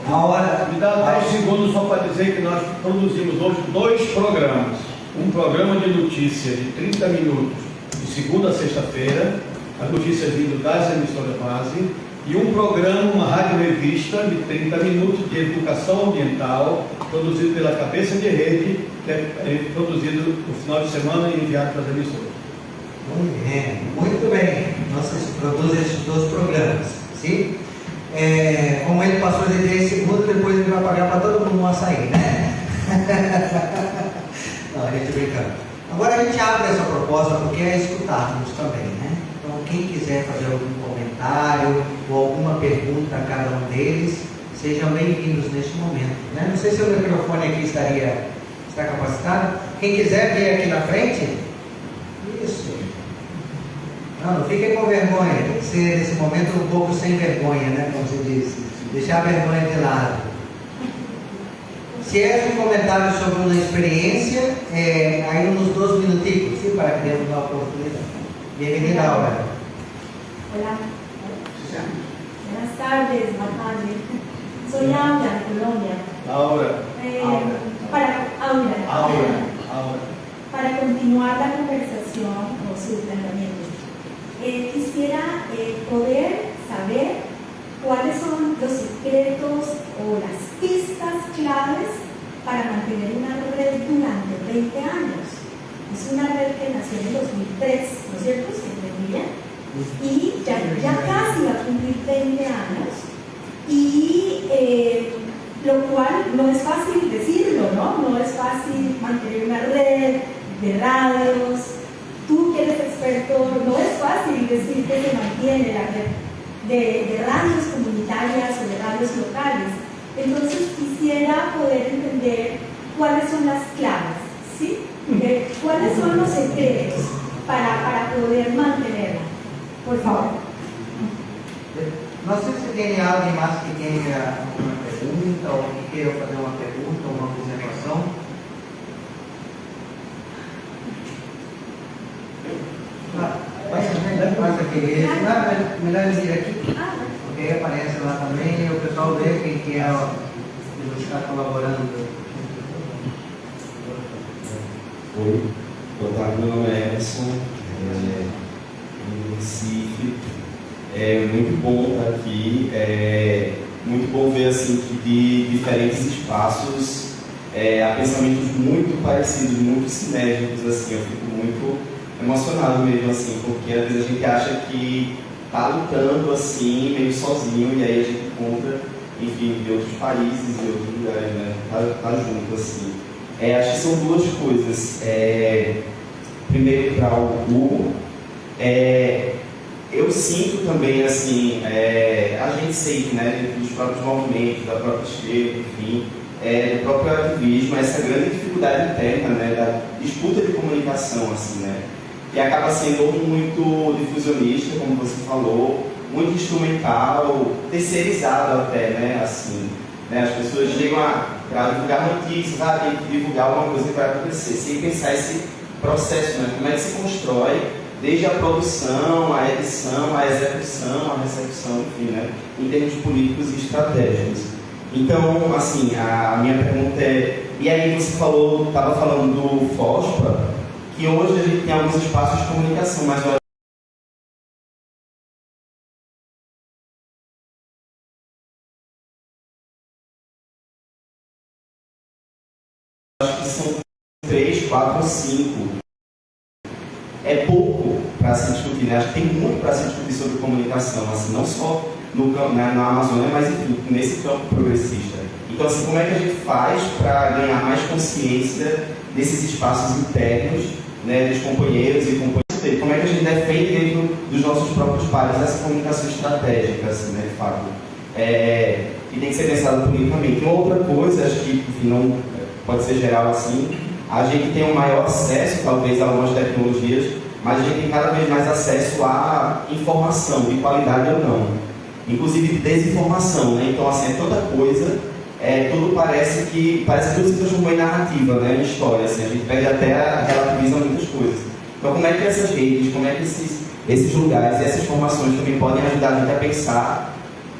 Agora, me dá 10 segundos só para dizer que nós produzimos hoje 2 programas. Um programa de notícia de 30 minutos, de segunda a sexta-feira, as notícias vindo das emissoras base, e um programa, uma rádio revista Mission de 30 minutos de educação ambiental, produzido pela Cabeça de Rede, que é produzido no final de semana e enviado para as emissoras. Muito bem. Nós produzimos esses 2 programas. Sim? Como ele passou de 10 segundos, depois ele vai pagar para todo mundo um açaí, né? Não, a gente brincando. Agora a gente abre essa proposta porque é escutarmos também, né? Então, quem quiser fazer algum comentário ou alguma pergunta a cada um deles, sejam bem-vindos neste momento, né? Não sei se o microfone aqui está capacitado. Quem quiser vir aqui na frente, isso. Não fiquem com vergonha, tem que ser nesse momento um pouco sem vergonha, né? Como se diz, deixar a vergonha de lado. Se é um comentário sobre uma experiência, aí uns 2 minutinhos, sim, para que demos uma oportunidade. Bem-vinda, Aura. Hola. Buenas tardes, Matane. Soy Aura, de Colombia. Aura. Aura. Para continuar la conversación o su planteamiento, quisiera poder saber cuáles son los secretos o las pistas claves para mantener una red durante 20 años. Es una red que nació en el 2003, ¿no es cierto? ¿Se entiende bien? Y ya casi va a cumplir 20 años, y lo cual no es fácil decirlo, ¿no? No es fácil mantener una red de radios. Tú que eres experto, no es fácil decir que se mantiene la red de radios comunitarias o de radios locales. Entonces quisiera poder entender cuáles son las claves, ¿sí? ¿Cuáles son los secretos para poder mantenerla? Por favor. Não sei se tem alguém mais que tenha uma pergunta ou que queira fazer uma pergunta ou uma observação. Faz aquele. Melhor ele vir aqui, porque aí aparece lá também e o pessoal vê quem que é que está colaborando. Oi, boa tarde, meu nome é Emerson, em Recife. É muito bom estar aqui, muito bom ver assim, que de diferentes espaços há pensamentos muito parecidos, muito sinérgicos. Assim, eu fico muito emocionado mesmo, assim, porque às vezes a gente acha que está lutando assim, meio sozinho, e aí a gente encontra, enfim, de outros países e outros lugares, né? Tá junto, assim. Acho que são 2 coisas. Primeiro, para o Hugo, eu sinto também, assim, a gente sente, né, dos próprios movimentos, da própria esquerda, enfim, do próprio ativismo, essa grande dificuldade interna, né, da disputa de comunicação, assim, né, que acaba sendo muito difusionista, como você falou, muito instrumental, terceirizado até, né, assim, né, as pessoas chegam para divulgar notícias, tem que divulgar alguma coisa que vai acontecer, sem pensar esse processo, né, como é que se constrói desde a produção, a edição, a execução, a recepção, enfim, né, em termos políticos e estratégicos. Então, assim, a minha pergunta e aí você estava falando do FOSPA, que hoje a gente tem alguns espaços de comunicação, mas eu acho que são 3, 4 ou 5. É pouco para se discutir, né? Acho que tem muito para se discutir sobre comunicação, assim, não só na Amazônia, mas enfim, nesse campo progressista. Então, assim, como é que a gente faz para ganhar mais consciência desses espaços internos, né, dos companheiros e companheiras? Como é que a gente defende dentro dos nossos próprios pares essa comunicação estratégica, assim, né, de fato? E tem que ser pensada politicamente. Uma outra coisa, acho que, enfim, não pode ser geral assim, a gente tem um maior acesso, talvez, a algumas tecnologias, mas a gente tem cada vez mais acesso à informação, de qualidade ou não. Inclusive de desinformação, né? Então, assim, é tanta coisa, tudo parece que tudo se transformou em narrativa, né? Em história, assim, a gente perde até a relativiza muitas coisas. Então, como é que essas redes, como é que esses lugares e essas informações também podem ajudar a gente a pensar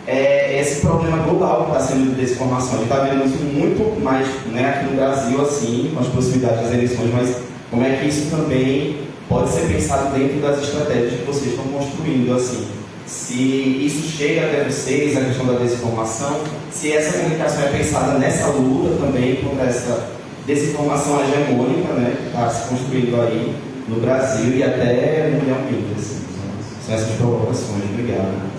esse problema global que está sendo de desinformação? A gente está vendo isso muito mais, né, aqui no Brasil, assim, com as possibilidades das eleições, mas como é que isso também pode ser pensado dentro das estratégias que vocês estão construindo, assim? se isso chega até vocês, a questão da desinformação, se essa comunicação é pensada nessa luta também contra essa desinformação hegemônica, né, que está se construindo aí no Brasil e até mundialmente. Assim. São essas provocações. Obrigado.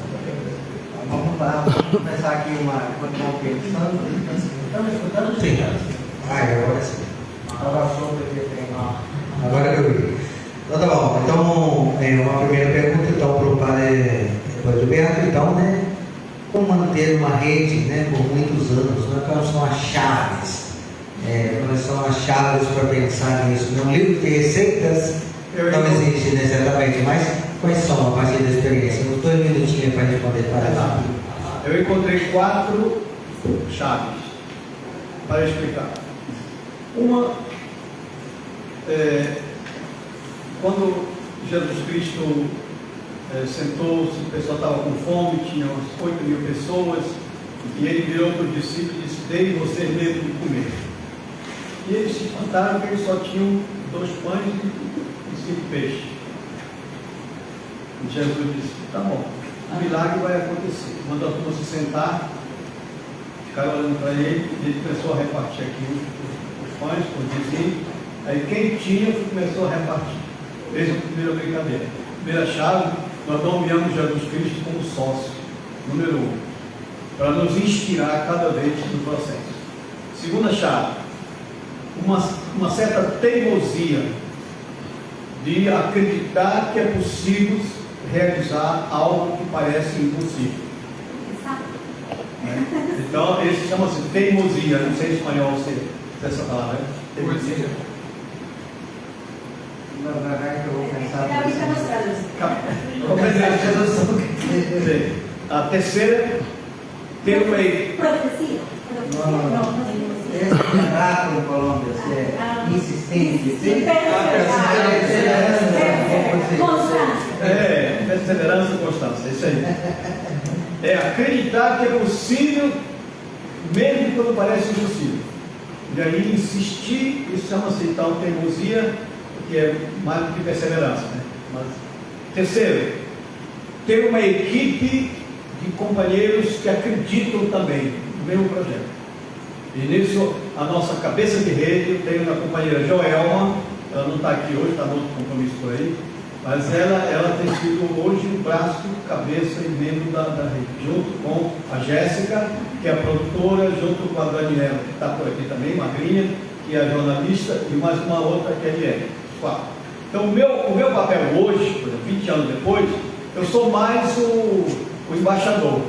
Vamos lá, vamos começar aqui continuar pensando. Estamos escutando? Sim. Agora sim. Agora eu vi. Então tá bom. Então, uma primeira pergunta então, para o padre Gilberto, então, né? Como manter uma rede, né, por muitos anos, né? Quais são as chaves? Quais são as chaves para pensar nisso? Um livro de receitas não existe necessariamente, mas quais são a partir da experiência? Uns 2 minutinhos para responder para lá. Eu encontrei 4 chaves para explicar. Uma, quando Jesus Cristo sentou-se, o pessoal estava com fome, tinha umas 8.000 pessoas, e ele virou para os discípulos e disse: "Dei vocês mesmo de comer." E eles se espantaram que eles só tinham 2 pães e 5 peixes. E Jesus disse: "Tá bom, o milagre vai acontecer." Mandou a turma se sentar, ficaram olhando para ele, e ele começou a repartir aqui os pães, os vizinhos. Aí quem tinha começou a repartir. Fez a primeira brincadeira. Primeira chave, nós nomeamos Jesus Cristo como sócio, número 1, para nos inspirar cada vez no processo. Segunda chave, uma certa teimosia de acreditar que é possível realizar algo que parece impossível. Então, esse chama-se teimosia. Não sei em espanhol se essa palavra é teimosia. A terceira, ter uma profecia. Não. Esse em Colômbia, é insistente. Perseverança e constância, isso aí. É acreditar que é possível, mesmo quando parece impossível. E aí insistir, isso chama-se então teimosia, que é mais do que perseverança. Né? Mas, terceiro, ter uma equipe de companheiros que acreditam também no mesmo projeto. E nisso, a nossa cabeça de rede, eu tenho a companheira Joelma, ela não está aqui hoje, está no outro compromisso por aí, mas ela tem sido hoje o braço, cabeça e membro da rede, junto com a Jéssica, que é a produtora, junto com a Daniela, que está por aqui também, magrinha, que é a jornalista, e mais uma outra que é a Liene. 4. Então, o meu papel hoje, por exemplo, 20 anos depois, eu sou mais o embaixador.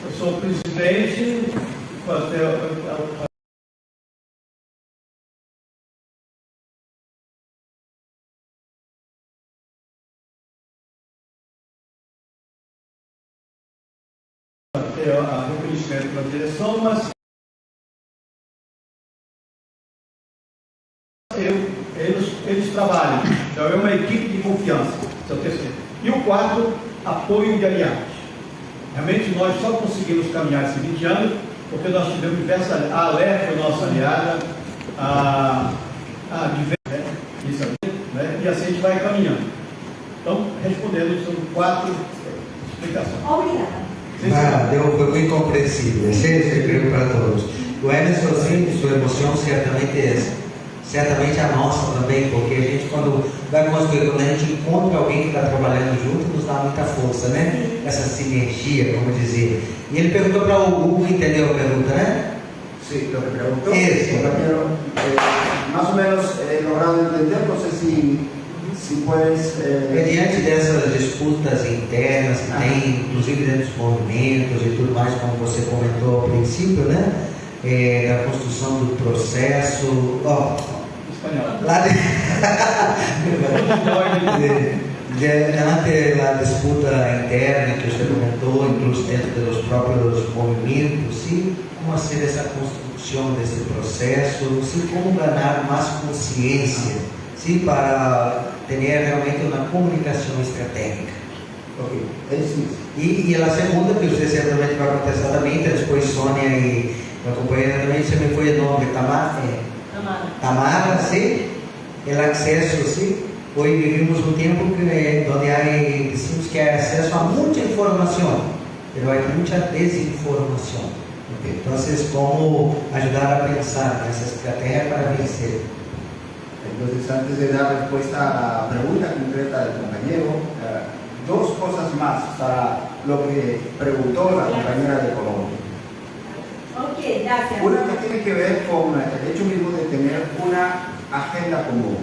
Eu sou o presidente. A reconhecimento da direção, mas eles trabalham. Então é uma equipe de confiança. Esse é o terceiro. E o 4, apoio de aliados. Realmente nós só conseguimos caminhar esses 20 anos porque nós tivemos diversas aliadas. A Alé foi nossa aliada, né? E assim a gente vai caminhando. Então, respondendo, são 4 explicações. Obrigada. Foi muito compreensível. Esse é para todos. O Emerson, sim, sua emoção certamente a nossa também, porque a gente, quando vai construir, quando a gente encontra alguém que está trabalhando junto, nos dá muita força, né? Essa sinergia, como dizer. E ele perguntou para o Hugo, entendeu a pergunta, né? Sí, lo que preguntó. Eso. Más o menos logrado entender, no sé si puedes. Diante dessas disputas internas que tem, inclusive dentro dos movimentos e tudo mais, como você comentou ao princípio, né? Da construção do processo. Lá ante a disputa interna que você comentou, inclusive dentro dos próprios movimentos, sim, como ser essa construção desse processo, sim, como ganhar mais consciência, sim, para ter realmente uma comunicação estratégica. Ok, é isso. E a segunda, que você certamente vai contestar também, que depois Sônia e a companheira também, você me foi o nome, Tamara, sim, o acesso, sim, Hoy vivimos un tiempo donde hay, decimos que hay acceso a mucha información, pero hay mucha desinformación. Entonces, ¿cómo ayudar a pensar en esa estrategia para vencer? Entonces, antes de dar respuesta a la pregunta concreta del compañero, dos cosas más para lo que preguntó la compañera de Colombia. Ok, gracias. Una que tiene que ver con el hecho mismo de tener una agenda común.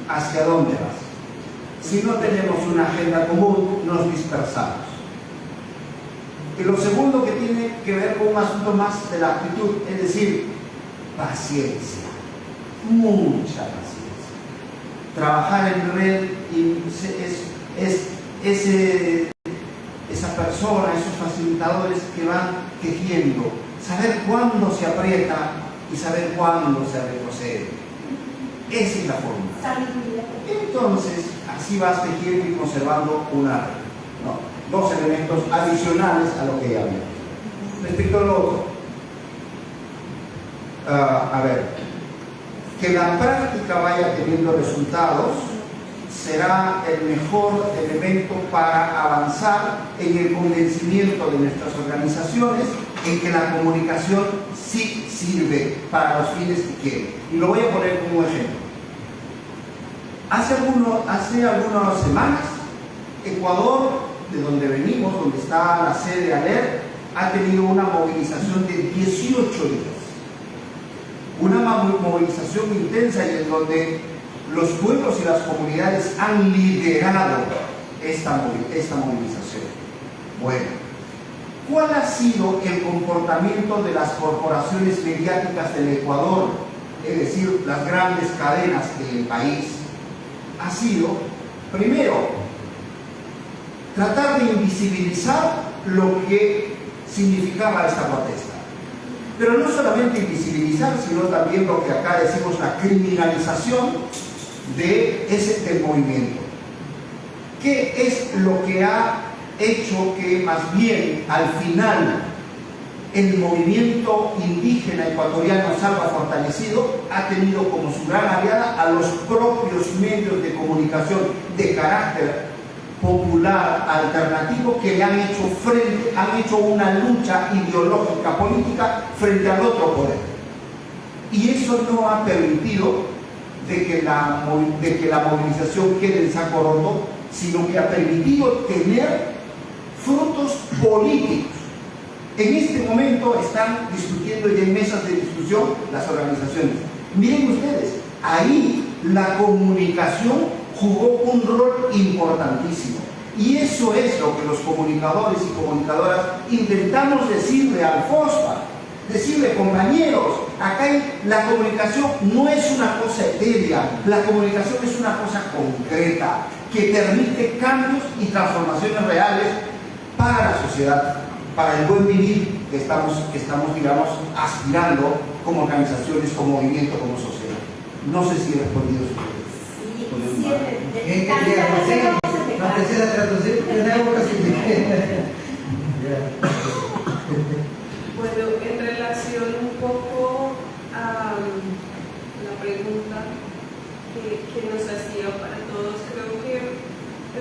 ¿Hacia dónde vas? Si no tenemos una agenda común, nos dispersamos. Y lo segundo que tiene que ver con un asunto más de la actitud, es decir, paciencia, mucha paciencia. Trabajar en red y esa persona, esos facilitadores que van tejiendo, saber cuándo se aprieta y saber cuándo se retrocede. Esa es la fórmula. Entonces, así vas tejiendo y conservando una red, ¿no? Dos elementos adicionales a lo que ya había. Respecto a lo otro, a ver, que la práctica vaya teniendo resultados será el mejor elemento para avanzar en el convencimiento de nuestras organizaciones en que la comunicación sí sirve para los fines que quieren. Y lo voy a poner como un ejemplo. Hace algunas semanas, Ecuador, de donde venimos, donde está la sede de ALER, ha tenido una movilización de 18 días. Una movilización intensa y en donde los pueblos y las comunidades han liderado esta movilización. Bueno, ¿cuál ha sido el comportamiento de las corporaciones mediáticas del Ecuador? Es decir, las grandes cadenas del país. Ha sido, primero, tratar de invisibilizar lo que significaba esta protesta. Pero no solamente invisibilizar, sino también lo que acá decimos la criminalización del movimiento. ¿Qué es lo que ha hecho que más bien al final el movimiento indígena ecuatoriano salga fortalecido? Ha tenido como su gran aliada a los propios medios de comunicación de carácter popular alternativo que le han hecho una lucha ideológica política frente al otro poder. Y eso no ha permitido de que la movilización quede en saco roto, sino que ha permitido tener frutos políticos. En este momento están discutiendo y en mesas de discusión las organizaciones. Miren ustedes, ahí la comunicación jugó un rol importantísimo. Y eso es lo que los comunicadores y comunicadoras intentamos decirle al FOSPA, decirle, compañeros, acá la comunicación no es una cosa etérea, la comunicación es una cosa concreta, que permite cambios y transformaciones reales para la sociedad, para el buen vivir que estamos digamos, aspirando como organizaciones, como movimiento, como sociedad. No sé si he respondido su pregunta. No precisa traduzir porque no es ocasión. Bueno, en relación un poco a la pregunta que nos hacía para todos, creo que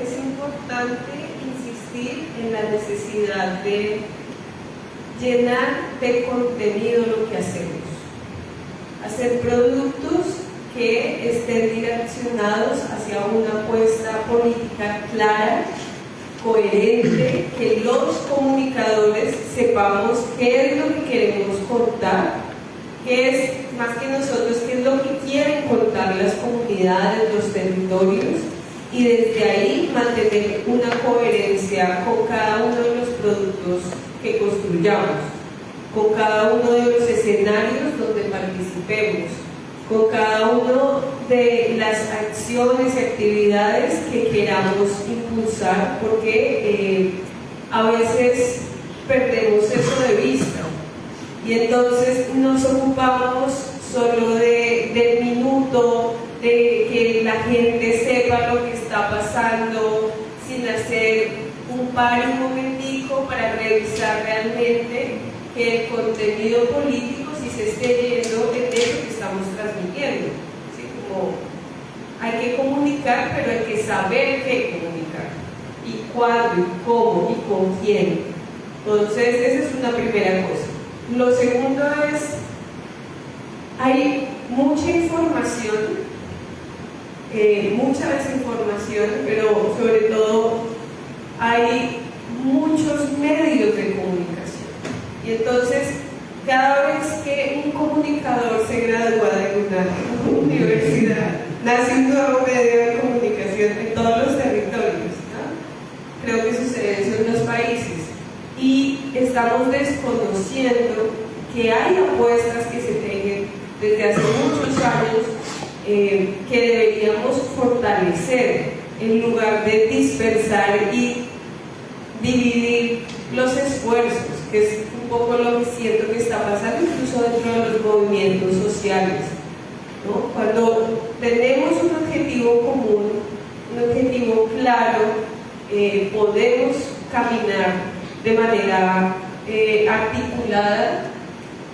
es importante insistir en la necesidad de llenar de contenido lo que hacemos, hacer productos que estén direccionados hacia una apuesta política clara, coherente, que los comunicadores sepamos qué es lo que queremos contar, qué es, más que nosotros, qué es lo que quieren contar las comunidades, los territorios, y desde ahí mantener una coherencia con cada uno de los productos que construyamos, con cada uno de los escenarios donde participemos, con cada uno de las acciones y actividades que queramos impulsar, porque a veces perdemos eso de vista y entonces nos ocupamos solo del minuto, de que la gente sepa lo que está pasando, sin hacer un par y un momentico para revisar realmente que el contenido político si se esté yendo en eso que estamos transmitiendo. ¿Sí? Como hay que comunicar, pero hay que saber qué comunicar, y cuándo, y cómo, y con quién. Entonces, esa es una primera cosa. Lo segundo es, hay mucha información, mucha desinformación, pero sobre todo hay muchos medios de comunicación. Y entonces, cada vez que un comunicador se gradúa de una universidad, nace un nuevo medio de comunicación en todos los territorios, ¿no? Creo que sucede eso en los países. Y estamos desconociendo que hay apuestas que se tejen desde hace muchos años que deberíamos fortalecer en lugar de dispersar y dividir los esfuerzos, que es un poco lo que siento que está pasando incluso dentro de los movimientos sociales, ¿no? Cuando tenemos un objetivo común, un objetivo claro, podemos caminar de manera articulada,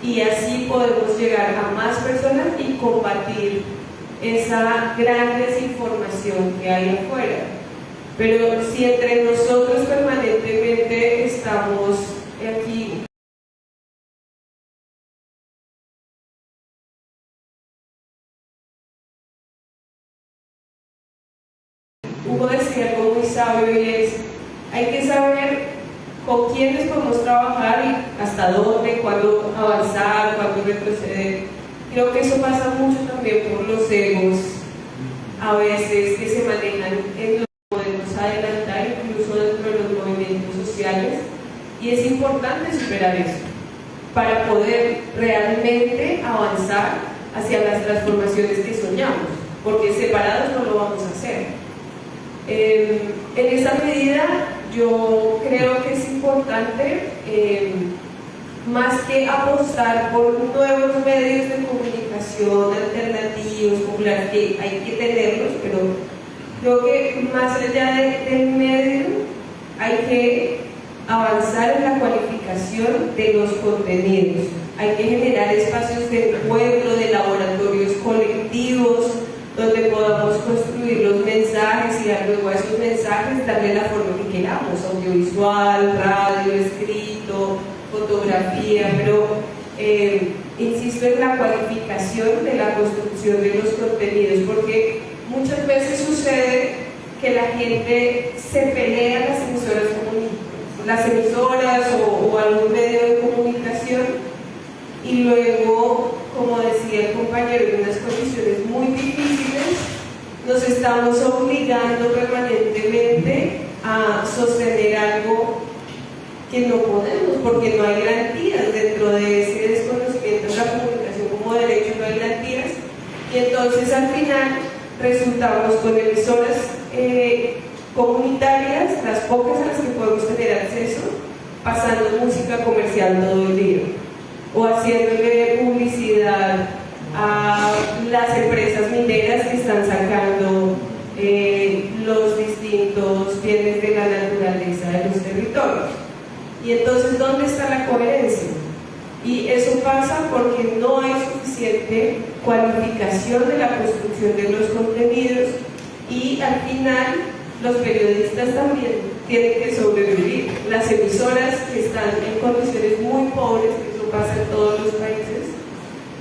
y así podemos llegar a más personas y combatir esa gran desinformación que hay afuera. Pero si entre nosotros permanentemente estamos aquí Hugo decía algo muy sabio, y es: hay que saber con quiénes podemos trabajar y hasta dónde, cuándo avanzar, cuándo retroceder. Creo que eso pasa mucho también por los egos, a veces, que se manejan en lo que podemos adelantar, incluso dentro de los movimientos sociales, y es importante superar eso para poder realmente avanzar hacia las transformaciones que soñamos, porque separados no lo vamos a hacer. En esa medida, yo creo que es importante, más que apostar por nuevos medios de comunicación alternativos, populares, que hay que tenerlos, pero creo que más allá del medio hay que avanzar en la cualificación de los contenidos. Hay que generar espacios de encuentro, de laboratorios colectivos, donde podamos construir los mensajes y luego a esos mensajes darle la forma que queramos: audiovisual, radio, escrito, fotografía, pero insisto en la cualificación de la construcción de los contenidos, porque muchas veces sucede que la gente se pelea en las emisoras o algún medio de comunicación, y luego, como decía el compañero, en unas condiciones muy difíciles, nos estamos obligando permanentemente a sostener algo que no podemos, porque no hay garantías dentro de ese desconocimiento de la comunicación como derecho. No hay garantías, y entonces al final resultamos con emisoras comunitarias, las pocas a las que podemos tener acceso, pasando música comercial todo el día, o haciéndole publicidad a las empresas mineras que están sacando los distintos bienes de la naturaleza de los territorios. Y entonces, ¿dónde está la coherencia? Y eso pasa porque no hay suficiente cualificación de la construcción de los contenidos, y al final los periodistas también tienen que sobrevivir. Las emisoras, que están en condiciones muy pobres, que eso pasa en todos los países,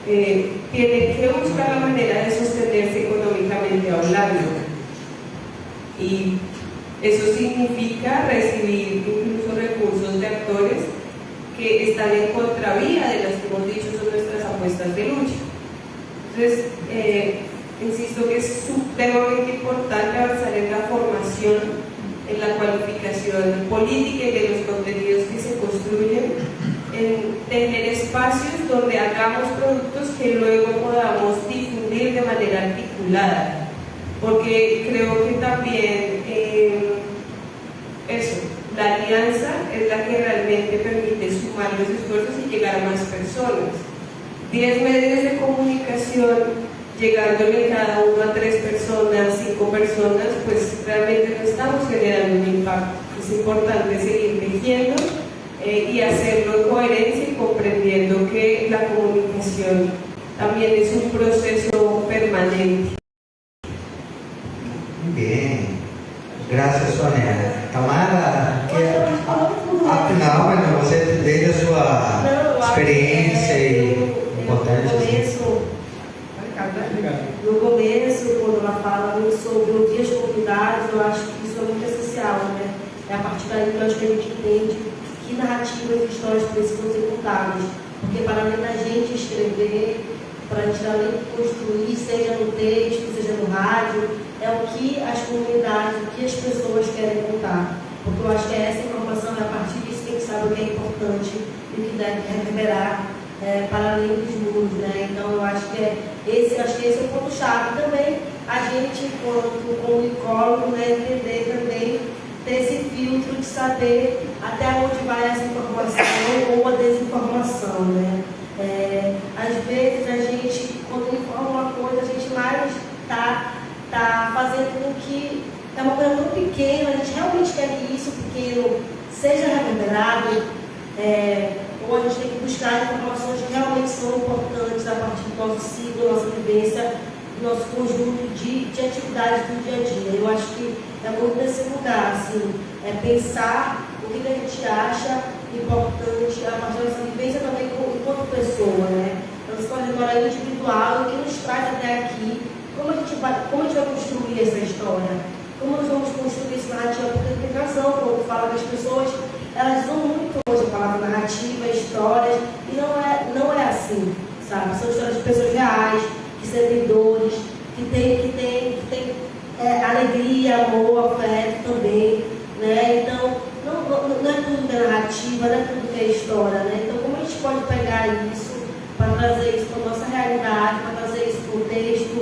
tienen que buscar la manera de sostenerse económicamente hablando, y eso significa recibir incluso recursos de actores que están en contravía de las que hemos dicho son nuestras apuestas de lucha. Entonces, insisto que es supremamente importante avanzar en la formación, en la cualificación política y de los contenidos que se construyen, en tener espacios donde hagamos productos que luego podamos difundir de manera articulada, porque creo que también la alianza es la que realmente permite sumar los esfuerzos y llegar a más personas. 10 medios de comunicación llegándole cada uno a 3 personas, 5 personas, pues realmente no estamos generando un impacto. Es importante seguir tejiendo y hacerlo en coherencia y comprendiendo que la comunicación también es un proceso permanente. experiência e importante. No começo, quando ela fala muito sobre ouvir as comunidades, eu acho que isso é muito essencial, né? É a partir daí que eu acho que a gente entende que narrativas e histórias precisam ser contadas. Porque para além da gente escrever, para a gente além de construir, seja no texto, seja no rádio, é o que as comunidades, o que as pessoas querem contar. Porque eu acho que essa informação, é a partir disso que a gente sabe o que é importante e o que deve reverberar para além dos muros, né? Então eu acho que esse é o ponto-chave também, a gente, enquanto comunicólogo, né, entender também, ter esse filtro de saber até onde vai essa informação ou a desinformação, né? Às vezes a gente, quando informa uma coisa, a gente mais está fazendo com que é uma coisa tão pequena, a gente realmente quer que isso pequeno seja reverberado, ou a gente tem que buscar informações que realmente são importantes a partir do nosso ciclo, da nossa vivência, do nosso conjunto de atividades do dia a dia. Eu acho que é muito nesse lugar, assim, pensar o que a gente acha importante a partir da nossa vivência também enquanto pessoa, né? Nossa trajetória individual, o que nos traz até aqui, como a gente vai construir essa história, como nós vamos construir esse narrativa, porque tem razão quando fala que as pessoas, elas usam muito hoje a palavra narrativa, histórias, e não é assim, sabe? São histórias de pessoas reais, que sentem dores, que tem alegria, amor, afeto também, né? Então, não é tudo que é narrativa, não é tudo que é história, né? Então, como a gente pode pegar isso para trazer isso para a nossa realidade, para trazer isso para o texto,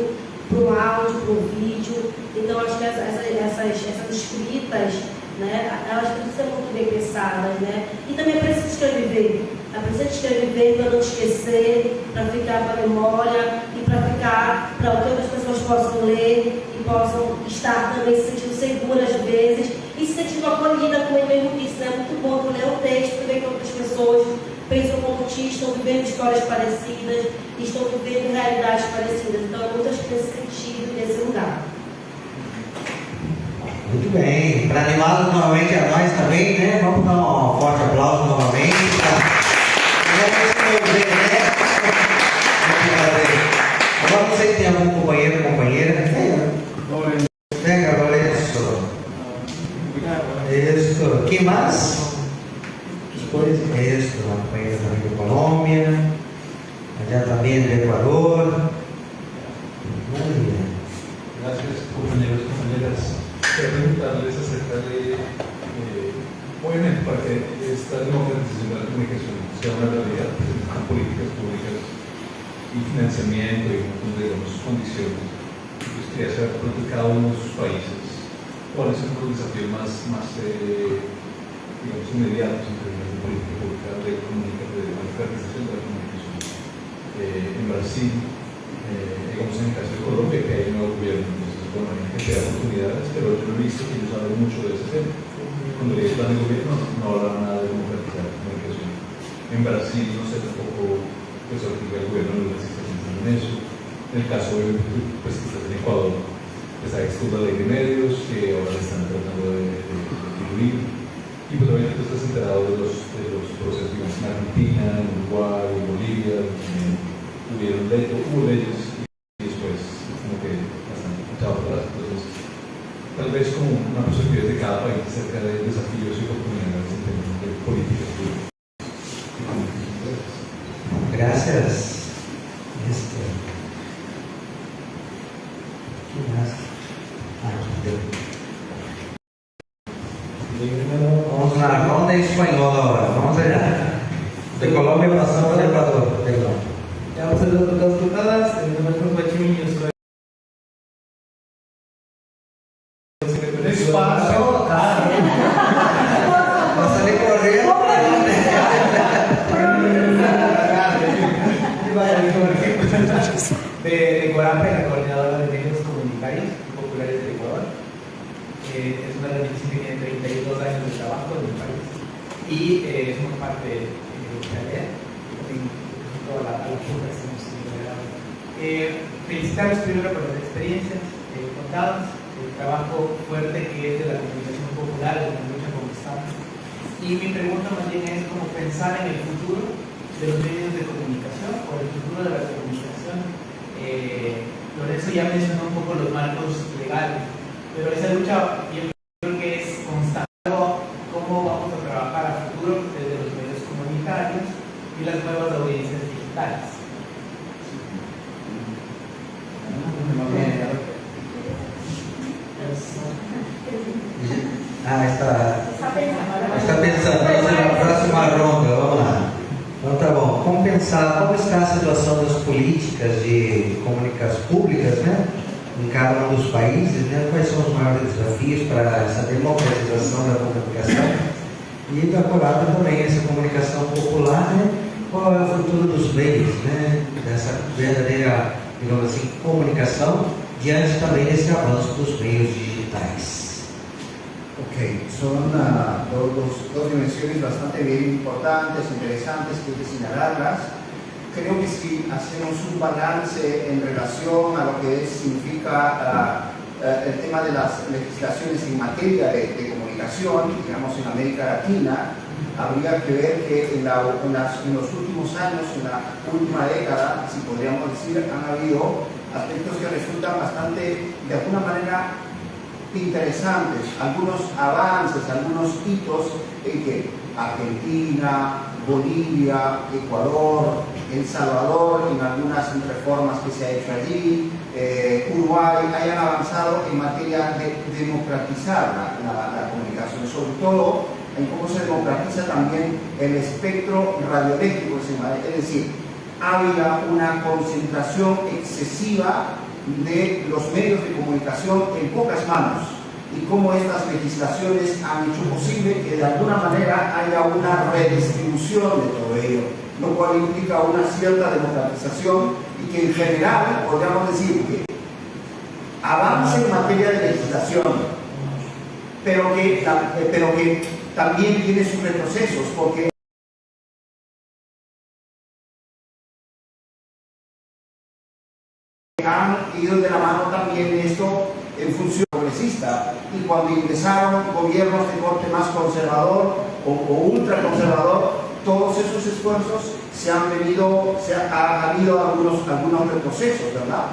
para o áudio, para o vídeo? Então, acho que essas escritas, né, elas precisam ser muito bem pensadas, né? E também é preciso escrever. É preciso escrever para não esquecer, para ficar para a memória e para que outras pessoas possam ler e possam estar também se sentindo seguras às vezes e se sentindo acolhida, como ele mesmo disse, né? É muito bom tu ler o texto e ver que outras pessoas pensam como ti, estão vivendo histórias parecidas, estão vivendo realidades parecidas. Então, é muito nesse sentido, nesse lugar. Muito bem. Para animá-los novamente a nós também, né? Vamos dar um forte aplauso novamente. Agora não sei se tem algum companheiro ou companheira. Venga, Lorenzo. Isso. Quem mais? Isso, uma companheira também de Colômbia. Allá também do Equador. Gracias, compañeros y compañeras. Quería preguntarles acerca de, obviamente, para que esta democratización de la comunicación sea una realidad, con políticas públicas y financiamiento y un montón de, condiciones. Pues quería saber por cada uno de sus países cuáles son los desafíos más digamos, inmediatos en términos de política pública de democratización de la comunicación. En Brasil, digamos en el caso de Colombia, que hay un nuevo gobierno, entonces, bueno, hay gente que da oportunidades, pero yo no he visto que ellos hablen mucho de ese tema. Cuando leí el plan de gobierno, no hablan nada de democratizar la comunicación. En Brasil, no sé tampoco, pues ahorita el gobierno no está pensando en eso. En el caso de, pues, que estás en Ecuador, pues hay la ley de medios, que ahora le están tratando de diluir. Y pues obviamente tú estás enterado de los procesos, digamos, en Argentina, en Uruguay, en Bolivia, hubo leyes y después como que bastante echado atrás. Entonces, tal vez como una perspectiva de cada país acerca de desafíos y oportunidades en términos de políticas públicas. Gracias. ¿Qué más? Vamos a la ronda española ahora. Vamos allá. De Colombia pasamos al Ecuador. Ya vamos a hacer otras tocadas. Nosotros guachimillos. Espaço. Vamos salir corriendo. De Corampe, la coordinadora de medios comunitarios populares del Ecuador. Es una organización que tiene 32 años de trabajo en el país y somos parte de Italia, toda la junta que estamos haciendo. Felicitarlos primero por las experiencias contadas, el trabajo fuerte que es de la comunicación popular, de la lucha conquistada. Y mi pregunta más bien es cómo pensar en el futuro de los medios de comunicación o el futuro de la comunicación. Lorenzo ya mencionó un poco los marcos legales, pero esa lucha yo creo que es constante. ¿Cómo vamos a trabajar a futuro desde los medios comunitarios y las nuevas audiencias digitales? Está pensando na próxima ronda, vamos lá. Então tá bom, como está a situação das políticas de comunicação públicas, né? Em cada um dos países, né? Quais são os maiores desafios para essa democratização da comunicação e incorporada também essa comunicação popular, né? Qual é o futuro dos meios, né? Dessa verdadeira, digamos assim, comunicação diante também desse avanço dos meios digitais. Ok, son dos dimensiones bastante bien importantes, interesantes, que hay que señalarlas. Creo que si hacemos un balance en relación a lo que significa el tema de las legislaciones en materia de comunicación, digamos en América Latina, habría que ver que en los últimos años, en la última década, si podríamos decir, han habido aspectos que resultan bastante, de alguna manera, interesantes, algunos avances, algunos hitos en que Argentina, Bolivia, Ecuador, El Salvador, en algunas reformas que se ha hecho allí, Uruguay, hayan avanzado en materia de democratizar la comunicación, sobre todo en cómo se democratiza también el espectro radioeléctrico, es decir, había una concentración excesiva de los medios de comunicación en pocas manos y cómo estas legislaciones han hecho posible que de alguna manera haya una redistribución de todo ello, lo cual implica una cierta democratización y que en general podríamos decir que avance en materia de legislación, pero que también tiene sus retrocesos, porque han ido de la mano también esto en función progresista, y cuando ingresaron gobiernos de corte más conservador o ultraconservador, todos esos esfuerzos ha habido algunos retrocesos, ¿verdad?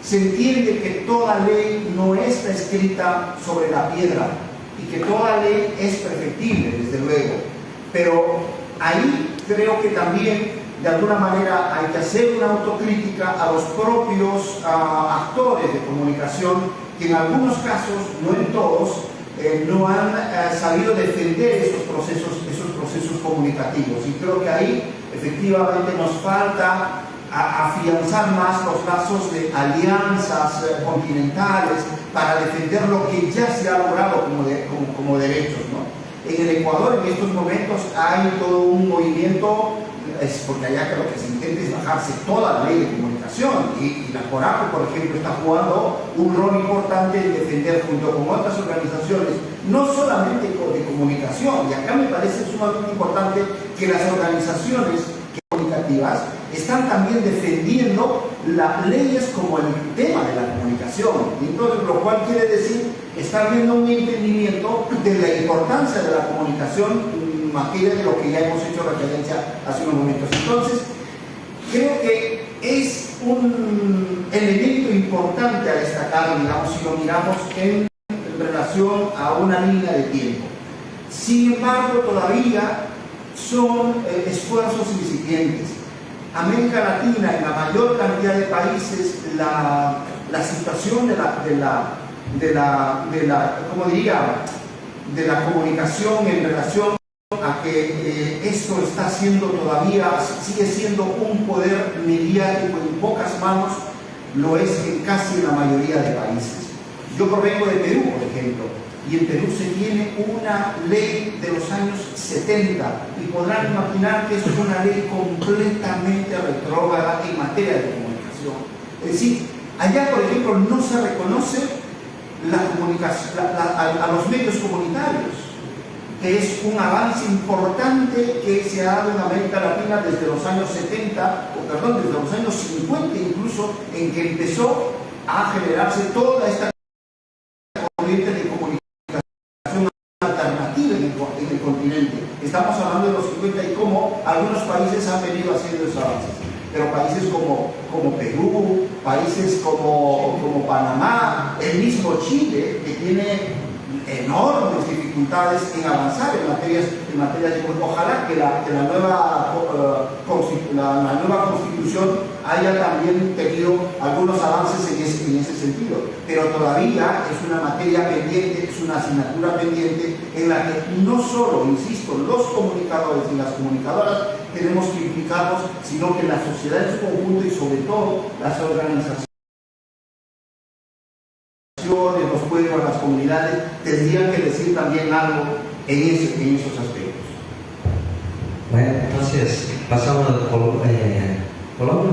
Se entiende que toda ley no está escrita sobre la piedra y que toda ley es perfectible, desde luego, pero ahí creo que también de alguna manera hay que hacer una autocrítica a los propios actores de comunicación que en algunos casos, no en todos, no han sabido defender esos procesos comunicativos, y creo que ahí efectivamente nos falta afianzar más los lazos de alianzas continentales para defender lo que ya se ha logrado como derechos, ¿no? En el Ecuador en estos momentos hay todo un movimiento, porque allá lo que se intenta es bajarse toda la ley de comunicación, y la CORACO, por ejemplo, está jugando un rol importante en defender, junto con otras organizaciones, no solamente de comunicación, y acá me parece sumamente importante que las organizaciones comunicativas están también defendiendo las leyes como el tema de la comunicación, y entonces, lo cual quiere decir, está habiendo un entendimiento de la importancia de la comunicación en materia de lo que ya hemos hecho referencia hace unos momentos. Entonces, creo que es un elemento importante a destacar, digamos, si lo miramos en relación a una línea de tiempo. Sin embargo, todavía son esfuerzos incipientes. América Latina, en la mayor cantidad de países, la situación de la comunicación en relación a que esto está siendo todavía, sigue siendo un poder mediático en pocas manos, lo es en casi la mayoría de países. Yo provengo de Perú, por ejemplo, y en Perú se tiene una ley de los años 70, y podrán imaginar que esto es una ley completamente retrógrada en materia de comunicación. Es decir, allá, por ejemplo, no se reconoce la comunicación a los medios comunitarios, que es un avance importante que se ha dado en América Latina desde los años 70, desde los años 50 incluso, en que empezó a generarse toda esta corriente de comunicación alternativa en el continente. Estamos hablando de los 50 y cómo a Algunos países han venido haciendo esos avances, pero países como Perú, países como Panamá, el mismo Chile, que tiene enormes dificultades en avanzar en materias de... Ojalá que la nueva constitución haya también tenido algunos avances en ese sentido, pero todavía es una materia pendiente, es una asignatura pendiente en la que no solo, insisto, los comunicadores y las comunicadoras tenemos que implicarnos, sino que la sociedad en su conjunto y sobre todo las organizaciones, los pueblos, las comunidades tendrían que decir también algo en esos aspectos. Bueno, entonces pasamos a Colombia,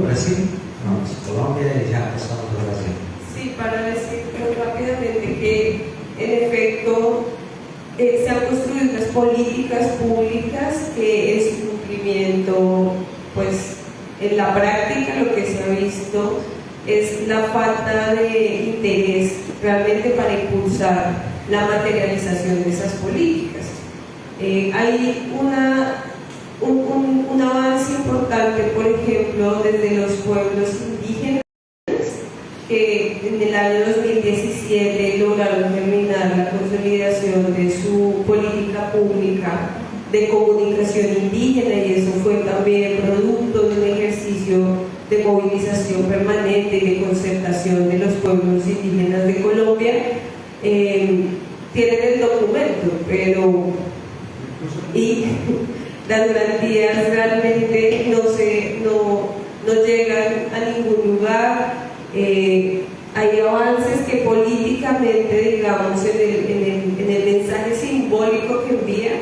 Brasil. Vamos, Colombia y ya pasamos a Brasil. Sí, para decir rápidamente que en efecto se han construido unas políticas públicas que en su cumplimiento, pues en la práctica lo que se ha visto es la falta de interés realmente para impulsar la materialización de esas políticas. Hay un avance importante, por ejemplo, desde los pueblos indígenas, que en el año 2017 lograron terminar la consolidación de su política pública de comunicación indígena, y eso fue también producto de un ejercicio de movilización permanente y de concertación de los pueblos indígenas de Colombia. Tienen el documento, pero las garantías realmente no llegan a ningún lugar. Hay avances que políticamente, digamos, en el mensaje simbólico que envía,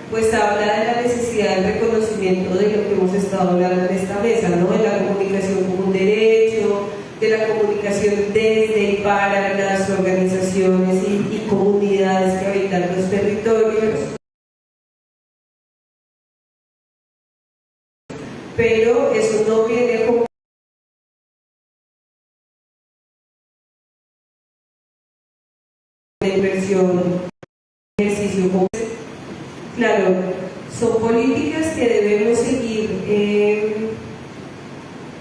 pues habla de la necesidad del reconocimiento de lo que hemos estado hablando en esta mesa, ¿no? De la comunicación como un derecho, de la comunicación desde y para las organizaciones y comunidades que habitan los territorios. Pero eso no viene como una inversión, ejercicio como... Claro, son políticas que debemos seguir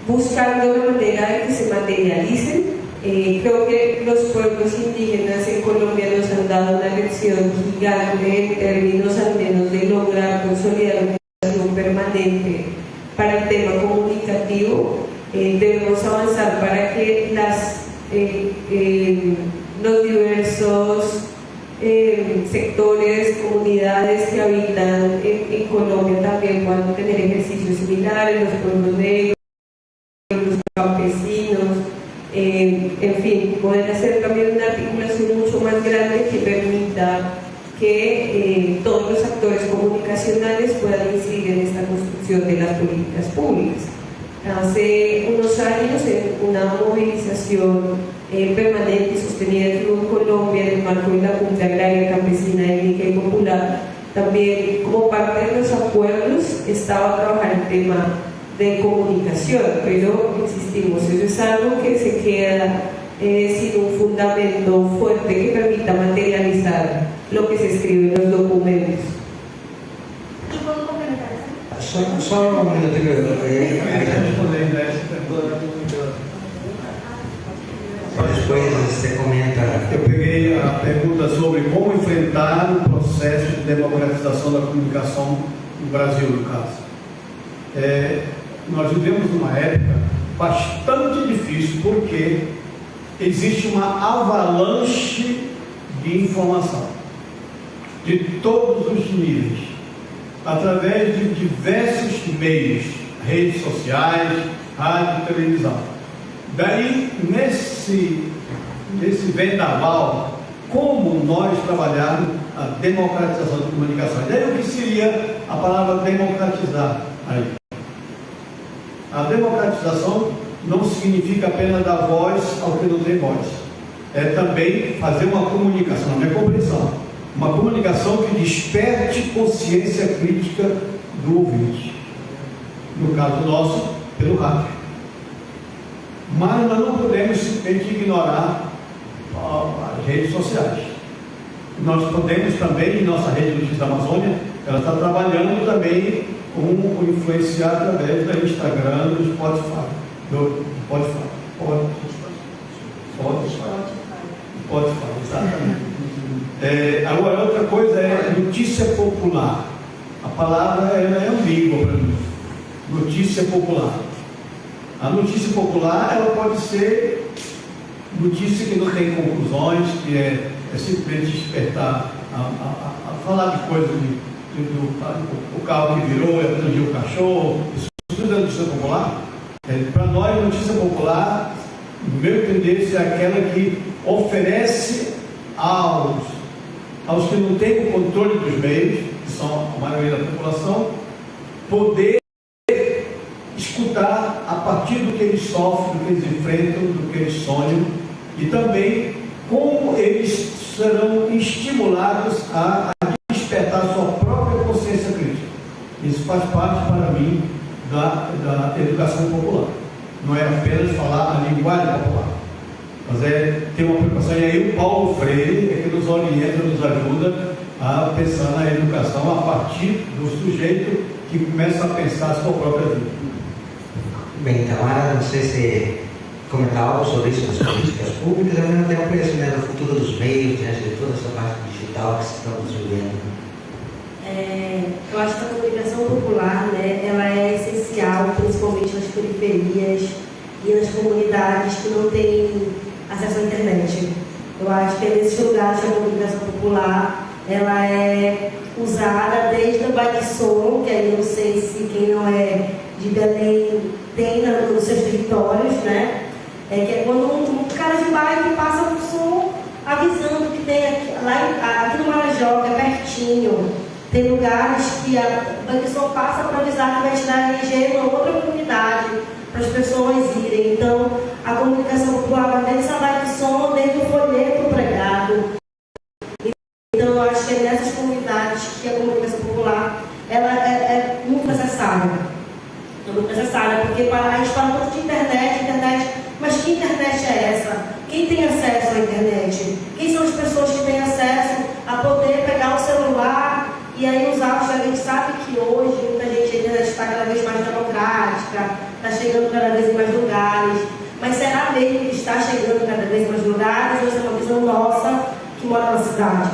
buscando la manera de que se materialicen. Creo que los pueblos indígenas en Colombia nos han dado una lección gigante en términos al menos de lograr consolidar una relación permanente para el tema comunicativo. Debemos avanzar para que los diversos sectores, comunidades que habitan en Colombia también puedan tener ejercicios similares, los pueblos negros, los campesinos, en fin, poder hacer también una articulación mucho más grande que permita que todos los actores comunicacionales puedan incidir en esta construcción de las políticas públicas. Hace unos años, en una movilización permanente y sostenida en Colombia en el marco de la Junta Agraria Campesina, Étnica y Popular, también como parte de los acuerdos estaba trabajar el tema de comunicación, pero insistimos, eso es algo que se queda sin un fundamento fuerte que permita materializar lo que se escribe en los documentos. Só um minuto. Depois você comenta. Eu peguei a pergunta sobre como enfrentar o processo de democratização da comunicação no Brasil, no caso. Nós vivemos numa época bastante difícil porque existe uma avalanche de informação de todos os níveis, através de diversos meios, redes sociais, rádio, televisão. Daí, nesse vendaval, como nós trabalharmos a democratização da comunicação. Daí, o que seria a palavra democratizar aí? A democratização não significa apenas dar voz ao que não tem voz. É também fazer uma comunicação, na minha compreensão, uma comunicação que desperte consciência crítica do ouvinte. No caso nosso, pelo rádio. Mas nós não podemos simplesmente ignorar as redes sociais. Nós podemos também, em nossa rede Notícias da Amazônia, ela está trabalhando também com influenciar através do Instagram, do Spotify. Spotify, exatamente. Agora, outra coisa é notícia popular. A palavra ela é ambígua para mim. Notícia popular. A notícia popular ela pode ser notícia que não tem conclusões, que é simplesmente despertar a falar de coisas o carro que virou, atingiu o cachorro. Isso tudo é notícia popular. Para nós, notícia popular, no meu entender, é aquela que oferece aos que não têm o controle dos meios, que são a maioria da população, poder escutar a partir do que eles sofrem, do que eles enfrentam, do que eles sonham, e também como eles serão estimulados a despertar sua própria consciência crítica. Isso faz parte, para mim, da educação popular. Não é apenas falar a linguagem popular, mas ter uma preocupação. E aí o Paulo Freire é que nos orienta, nos ajuda a pensar na educação a partir do sujeito que começa a pensar a sua própria vida. Bem, Tamara, não sei se comentar algo sobre isso das políticas públicas, ao mesmo tempo conhecimento do futuro dos meios, diante de toda essa parte digital que estamos vivendo. Eu acho que a comunicação popular, né, ela é essencial, principalmente nas periferias e nas comunidades que não têm acesso à internet. Eu acho que é nesses lugares que a comunicação popular ela é usada desde o baile-som, que aí eu não sei se quem não é de Belém tem nos seus territórios, né? Que é quando um cara de baile passa um som avisando que tem aqui no Marajó, que é pertinho, tem lugares que o baile-som passa para avisar que vai tirar RG em outra comunidade, para as pessoas irem. Então, a comunicação popular vai desde essa baile-som, desde o folheto pregado. Então, eu acho que é nessas comunidades que a comunicação popular ela é muito necessária. É muito necessária, porque a gente fala tanto de internet, mas que internet é essa? Quem tem acesso à internet? Quem são as pessoas que têm acesso a poder pegar o celular e aí usar? A gente sabe que hoje muita gente, a internet está cada vez mais democrática, está chegando cada vez em mais lugares, mas será mesmo que está chegando cada vez mais lugares ou essa é uma visão nossa que mora na cidade?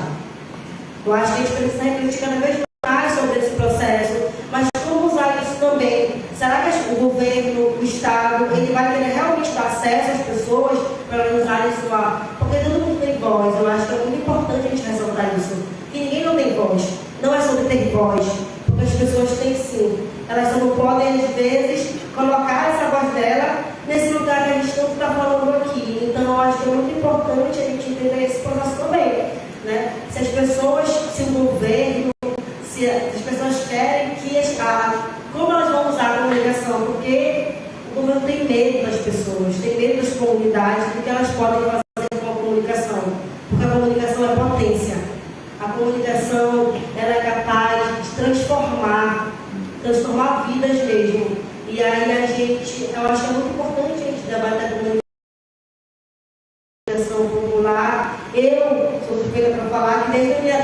Eu acho que a gente precisa refletir cada vez mais sobre esse processo, mas como usar isso também? Será que o governo, o Estado, ele vai querer realmente dar acesso às pessoas para usarem isso lá? Porque todo mundo tem voz. Eu acho que é muito importante a gente ressaltar isso. Que ninguém não tem voz. Não é sobre ter voz, porque as pessoas têm sim. Elas só não podem, às vezes, colocar essa voz dela nesse lugar que a gente tanto está falando aqui. Então, eu acho que é muito importante a gente entender esse processo também. Né? Se as pessoas, se o governo, se as pessoas querem que como elas vão usar a comunicação, porque o governo tem medo das pessoas, tem medo das comunidades, do que elas podem fazer com a comunicação, porque a comunicação é potência. A comunicação ela é capaz de transformar vidas mesmo. E aí eu acho que é muito importante a gente debater a comunicação popular. Eu sou suspeita para falar que desde a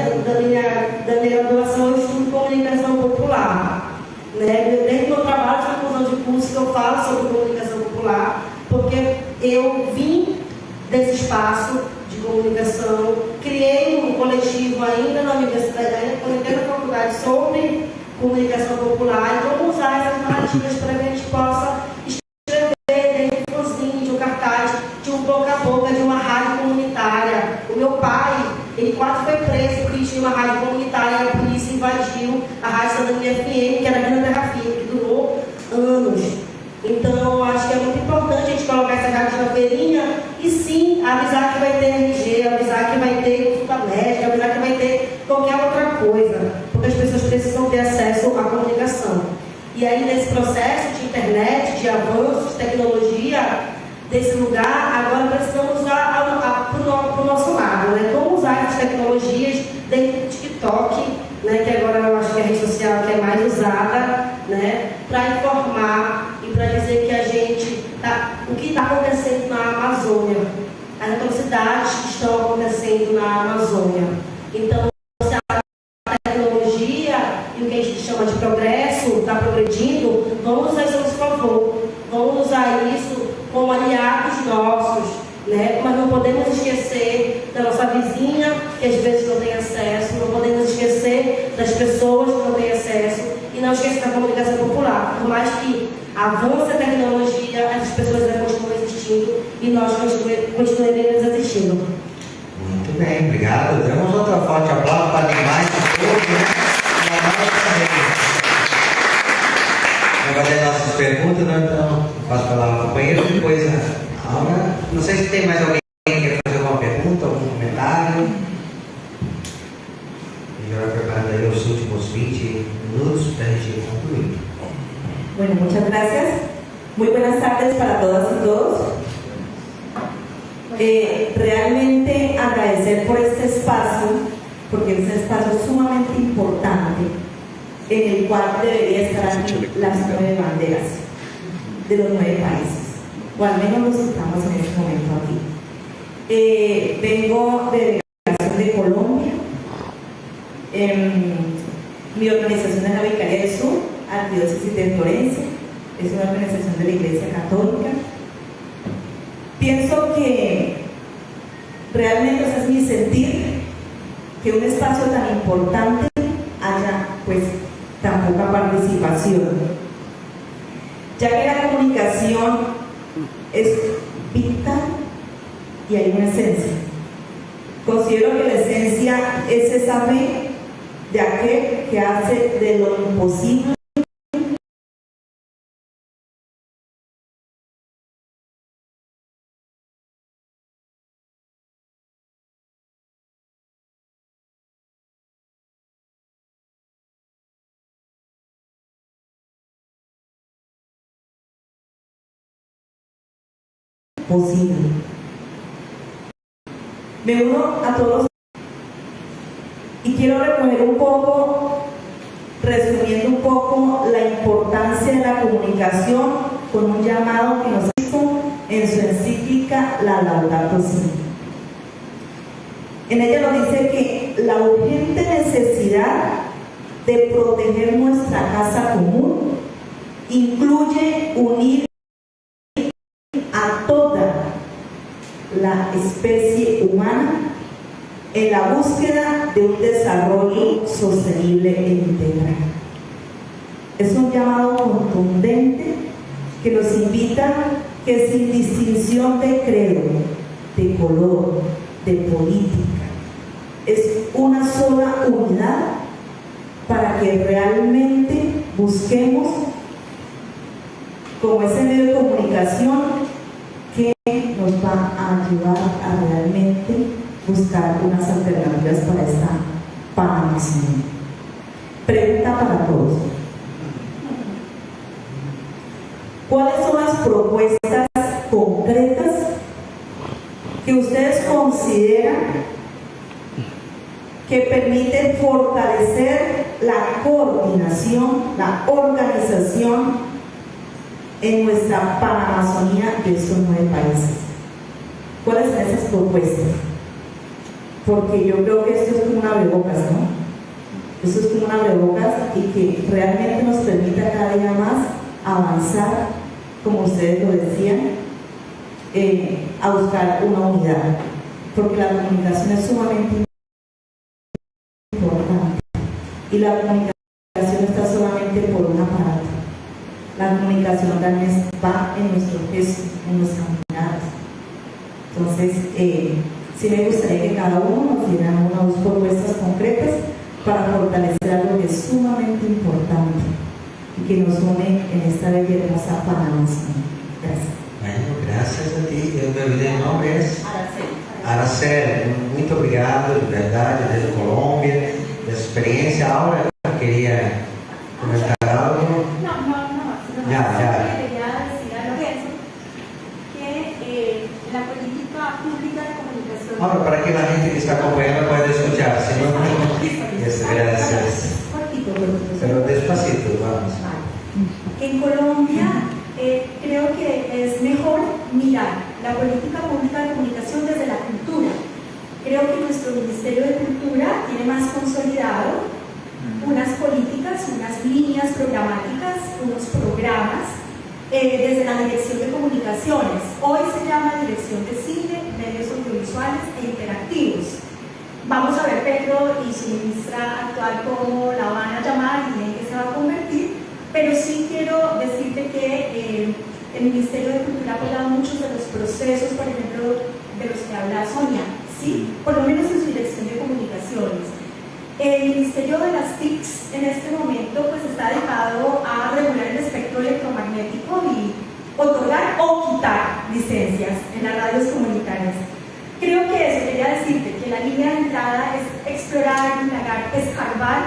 minha graduação eu estudo comunicação popular. Né? Desde o meu trabalho de conclusão de curso que eu falo sobre comunicação popular, porque eu vim desse espaço de comunicação, criei um coletivo ainda na universidade, ainda na faculdade, sobre comunicação popular e como usar essas narrativas para que a gente possa escrever dentro de um fanzine, de um cartaz, de um boca a boca, de uma rádio comunitária. O meu pai, ele quase foi preso porque tinha uma rádio comunitária e a polícia invadiu a Rádio Cidadania FM, que era aqui na Terra Firme, que durou anos. Então, eu acho que é muito importante a gente colocar essa rádio na feirinha e sim avisar que vai ter RG, avisar que vai ter consulta médica, avisar que vai ter qualquer outra coisa, porque as pessoas precisam ter acesso à comunicação. E aí, nesse processo de internet, de avanços, de tecnologia, desse lugar, agora precisamos usar para o nosso lado, né? Como usar essas tecnologias dentro do TikTok, né? Que agora eu acho que é a rede social que é mais usada, né? Para informar e para dizer que a gente o que está acontecendo na Amazônia, as atrocidades que estão acontecendo na Amazônia. Então, se a tecnologia e o que a gente chama de progresso está usar isso como aliados nossos, né? Mas não podemos esquecer da nossa vizinha, que às vezes não tem acesso, não podemos esquecer das pessoas que não têm acesso e não esquecer da comunicação popular. Por mais que avance a tecnologia, as pessoas ainda continuam existindo e nós continuaremos existindo. Muito bem, obrigado. Damos outra forte aplauso para animar esse povo, né? Vai fazer nossas perguntas, né? Então passo a palavra ao companheiro, depois a Aura. Não sei se tem mais alguém que quer fazer alguma pergunta, algum comentário. E já vai preparando aí os últimos 20 minutos para a gente concluir. Bueno, muchas gracias. Muy buenas tardes para todas y todos. Realmente agradecer por este espacio, porque es un espacio sumamente importante en el cual debería estar aquí las 9 banderas de los 9 países, o al menos los estamos en este momento aquí. Vengo de delegación de Colombia. Mi organización es la Vicaría del Sur, Arquidiócesis de Florencia, es una organización de la Iglesia Católica. Pienso que realmente ese es mi sentir, que un espacio tan importante haya pues tan poca participación, ya que la comunicación es vital y hay una esencia. Considero que la esencia es esa fe de aquel que hace de lo imposible posible. Me uno a todos y quiero recoger un poco, resumiendo un poco la importancia de la comunicación con un llamado que nos hizo en su encíclica la Laudato Si. En ella nos dice que la urgente necesidad de proteger nuestra casa común incluye unir a toda la especie humana en la búsqueda de un desarrollo sostenible e integral. Es un llamado contundente que nos invita que sin distinción de credo, de color, de política, es una sola unidad para que realmente busquemos como ese medio de comunicación que nos va a ayudar a realmente buscar unas alternativas para esta Panamazonía. Pregunta para todos. ¿Cuáles son las propuestas concretas que ustedes consideran que permiten fortalecer la coordinación, la organización en nuestra Panamazonía de estos 9 países? ¿Cuáles son esas propuestas? Porque yo creo que esto es como un abrebocas, ¿no? Esto es como un abrebocas y que realmente nos permita cada día más avanzar, como ustedes lo decían, a buscar una unidad. Porque la comunicación es sumamente importante. Y la comunicación no está solamente por un aparato. La comunicación también va en nuestros gestos, en nuestras miradas. Entonces, sí me gustaría que cada uno nos diera una o dos propuestas concretas para fortalecer algo que es sumamente importante y que nos une en esta bella y hermosa Panamazonía. Gracias. Bueno, gracias a ti. Meu nome é Araceli. Muito obrigado, de verdade, desde Colômbia, da experiência. Aura, queria comentar algo. Ya. Quería decir algo de eso, que la política pública de comunicación... Ahora, para que la gente que está acompañando pueda escuchar, si no, gracias. Pero despacito, vamos. En Colombia creo que es mejor mirar la política pública de comunicación desde la cultura. Creo que nuestro Ministerio de Cultura tiene más consolidado unas políticas, unas líneas programáticas, unos programas desde la Dirección de Comunicaciones. Hoy se llama Dirección de Cine, Medios Audiovisuales e Interactivos. Vamos a ver, Pedro y su ministra actual, cómo la van a llamar y en qué se va a convertir, pero sí quiero decirte que el Ministerio de Cultura ha apoyado muchos de los procesos, por ejemplo, de los que habla Sonia, ¿sí? Por lo menos en su Dirección de Comunicaciones. El Ministerio de las TICs en este momento pues está dedicado a regular el espectro electromagnético y otorgar o quitar licencias en las radios comunitarias. Creo que eso quería decirte, que la línea de entrada es explorar, indagar, escarbar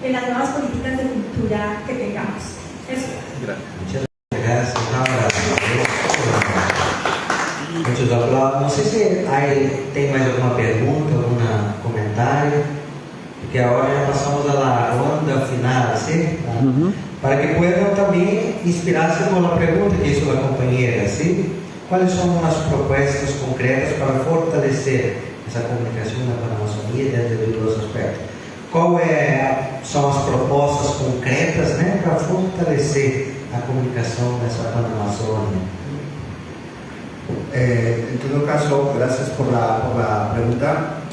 en las nuevas políticas de cultura que tengamos. Eso. Muchas gracias, Laura. Muchos aplausos. No sé si tem mais alguma pergunta, algum comentário. Porque agora já passamos a ronda final, ¿sí? Para que puedan também inspirar-se com a pergunta que hizo a companheira, ¿sí? ¿Cuáles são as propostas concretas para fortalecer essa comunicação na Panamazônia dentro de todos os aspectos? São as propostas concretas, né, para fortalecer a comunicação nessa Panamazônia? En todo caso, gracias por la pregunta.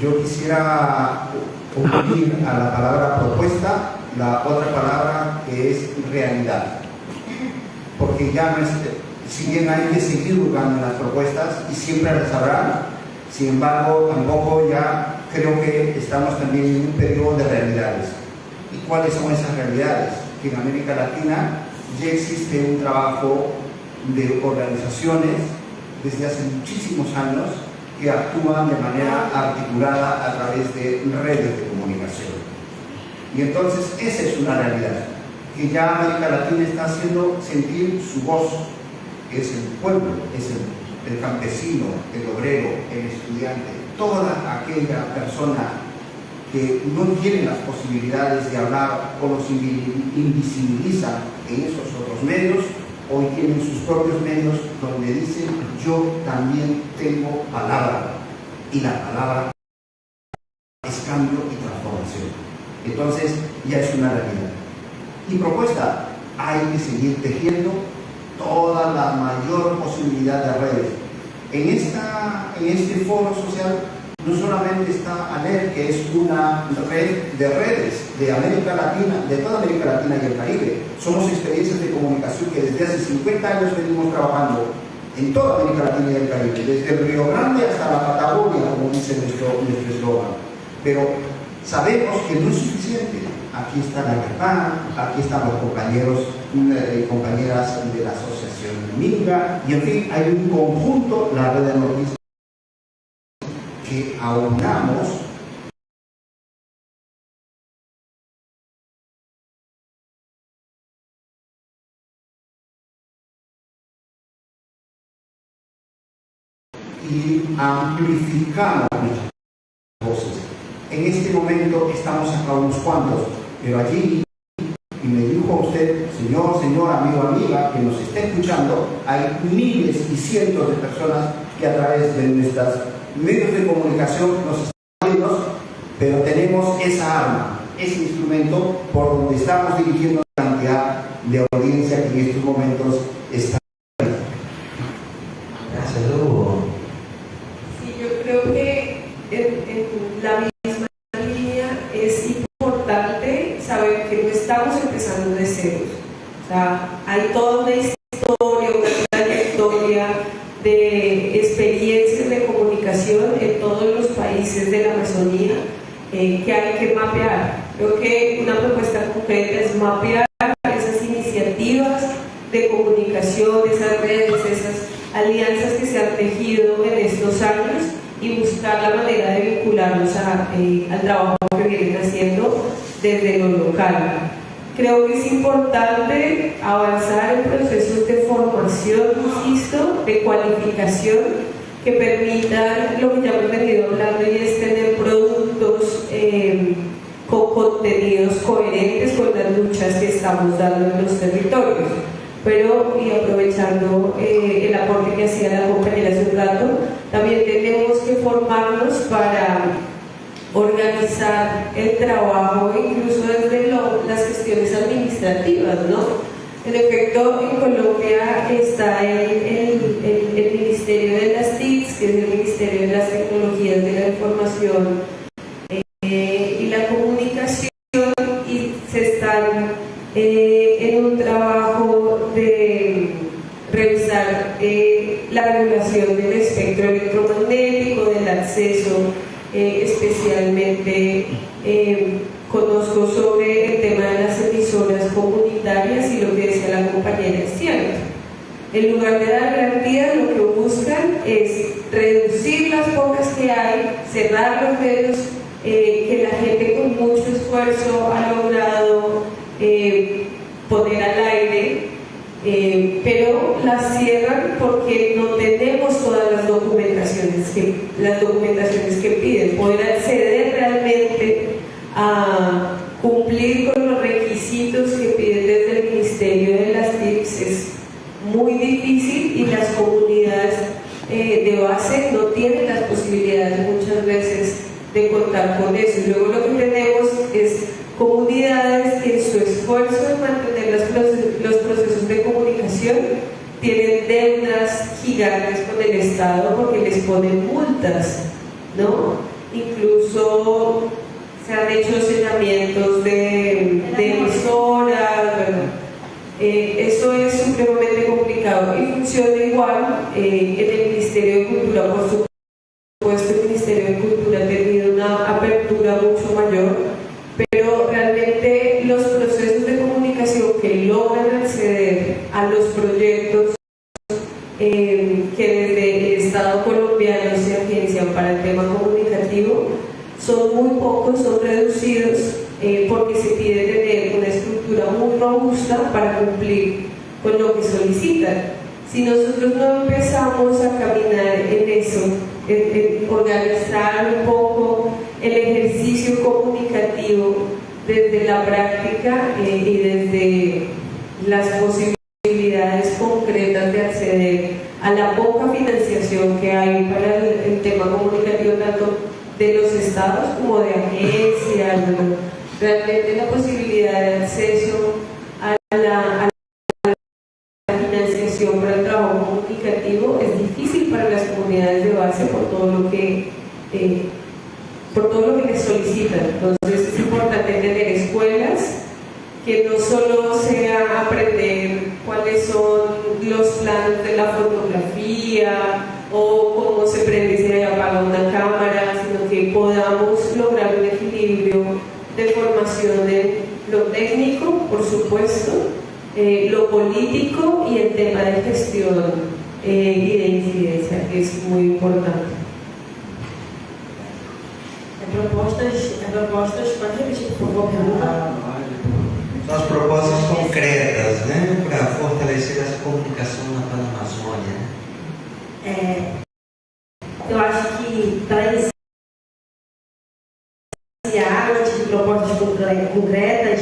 Yo quisiera unir a la palabra propuesta la otra palabra que es realidad. Porque ya no es, si bien hay que seguir buscando las propuestas y siempre las habrá, sin embargo, tampoco ya creo que estamos también en un periodo de realidades. ¿Y cuáles son esas realidades? Que en América Latina ya existe un trabajo de organizaciones desde hace muchísimos años que actúan de manera articulada a través de redes de comunicación. Y entonces esa es una realidad, que ya América Latina está haciendo sentir su voz, que es el pueblo, es el campesino, el obrero, el estudiante, toda aquella persona que no tiene las posibilidades de hablar o los invisibilizan en esos otros medios, hoy tienen sus propios medios donde dicen yo también tengo palabra, y la palabra es cambio y transformación. Entonces ya es una realidad. Y propuesta, hay que seguir tejiendo toda la mayor posibilidad de redes. En este foro social no solamente está ANER, que es una red de redes de América Latina, de toda América Latina y el Caribe. Somos experiencias de comunicación que desde hace 50 años venimos trabajando en toda América Latina y el Caribe, desde el Río Grande hasta la Patagonia, como dice nuestro eslogan. Pero sabemos que no es suficiente. Aquí está la verdad, aquí están los compañeros y compañeras de la Asociación Minga, y en fin, hay un conjunto, la red de noticias, que aunamos y amplificamos nuestras voces. En este momento estamos acá unos cuantos, pero allí, y me dijo usted, señor, amigo, amiga, que nos está escuchando, hay miles y cientos de personas que a través de nuestros medios de comunicación nos están viendo, pero tenemos esa arma, ese instrumento por donde estamos dirigiendo la cantidad de audiencia que en estos momentos está. Gracias, Hugo. Sí, yo creo que en la misma línea es importante saber que no estamos empezando de cero. O sea, hay toda una historia, una trayectoria de experiencias de comunicación en todos los países de la Amazonía que hay que mapear. Creo que una propuesta concreta es mapear esas iniciativas de comunicación, esas redes, esas alianzas que se han tejido en estos años y buscar la manera de vincularnos al trabajo que vienen haciendo desde lo local. Creo que es importante avanzar en procesos de formación, insisto, de cualificación que permitan lo que ya hemos venido hablando, y es tener productos con contenidos coherentes con las luchas que estamos dando en los territorios. Pero, y aprovechando el aporte que hacía la compañera hace un rato, también tenemos que formarnos para organizar el trabajo, incluso desde las cuestiones administrativas, ¿no? En efecto, en Colombia está el Ministerio de las TICs, que es el Ministerio de las Tecnologías de la Información y la Comunicación, y se están en un trabajo de revisar la regulación del espectro electromagnético, del acceso, especialmente conozco sobre el tema de las emisoras comunitarias, y lo que decía la compañera es cierto. En lugar de dar garantía, lo que buscan es reducir las pocas que hay, cerrar los medios que la gente con mucho esfuerzo ha logrado poner al aire, pero las cierran porque no tenemos todas las documentaciones que piden. Poder acceder realmente a cumplir con los requisitos que piden desde el Ministerio de las TICs es muy difícil, y las comunidades de base no tienen las posibilidades muchas veces de contar con eso. Y luego lo que tenemos es comunidades que en su esfuerzo de mantener los procesos de comunicación tienen deudas gigantes con el Estado porque les ponen multas, ¿no? Incluso se han hecho señalamientos de emisoras, ¿verdad? Eso es supremamente complicado y funciona igual en el Ministerio de Cultura. Por supuesto, el Ministerio de Cultura ha tenido una apertura mucho mayor, pero realmente los procesos de comunicación que logran acceder a los proyectos que desde el Estado colombiano se agencian para el tema comunicativo son muy pocos, son reducidos, porque se pide tener una estructura muy robusta para cumplir con lo que solicitan. Si nosotros no empezamos a caminar en eso, en organizar un poco el ejercicio comunicativo desde la práctica y desde las posibilidades concretas de acceder a la poca financiación que hay para el tema comunicativo, tanto de los estados como de agencias, ¿no? Realmente la posibilidad de acceso a la financiación para el trabajo comunicativo es difícil para las comunidades de base por todo lo que les solicitan. Entonces es importante tener escuelas que no solo sea aprender cuáles son los planos de la fotografía o cómo se prende y se apaga una cámara, sino que podamos lograr un equilibrio de formación de lo técnico, por supuesto, lo político y el tema de gestión y de incidencia, que es muy importante. Propostas, pode repetir, por favor, pergunta? São as propostas concretas, né, para fortalecer essa comunicação na Panamazônia. Eu acho que para iniciar, antes de propostas concretas,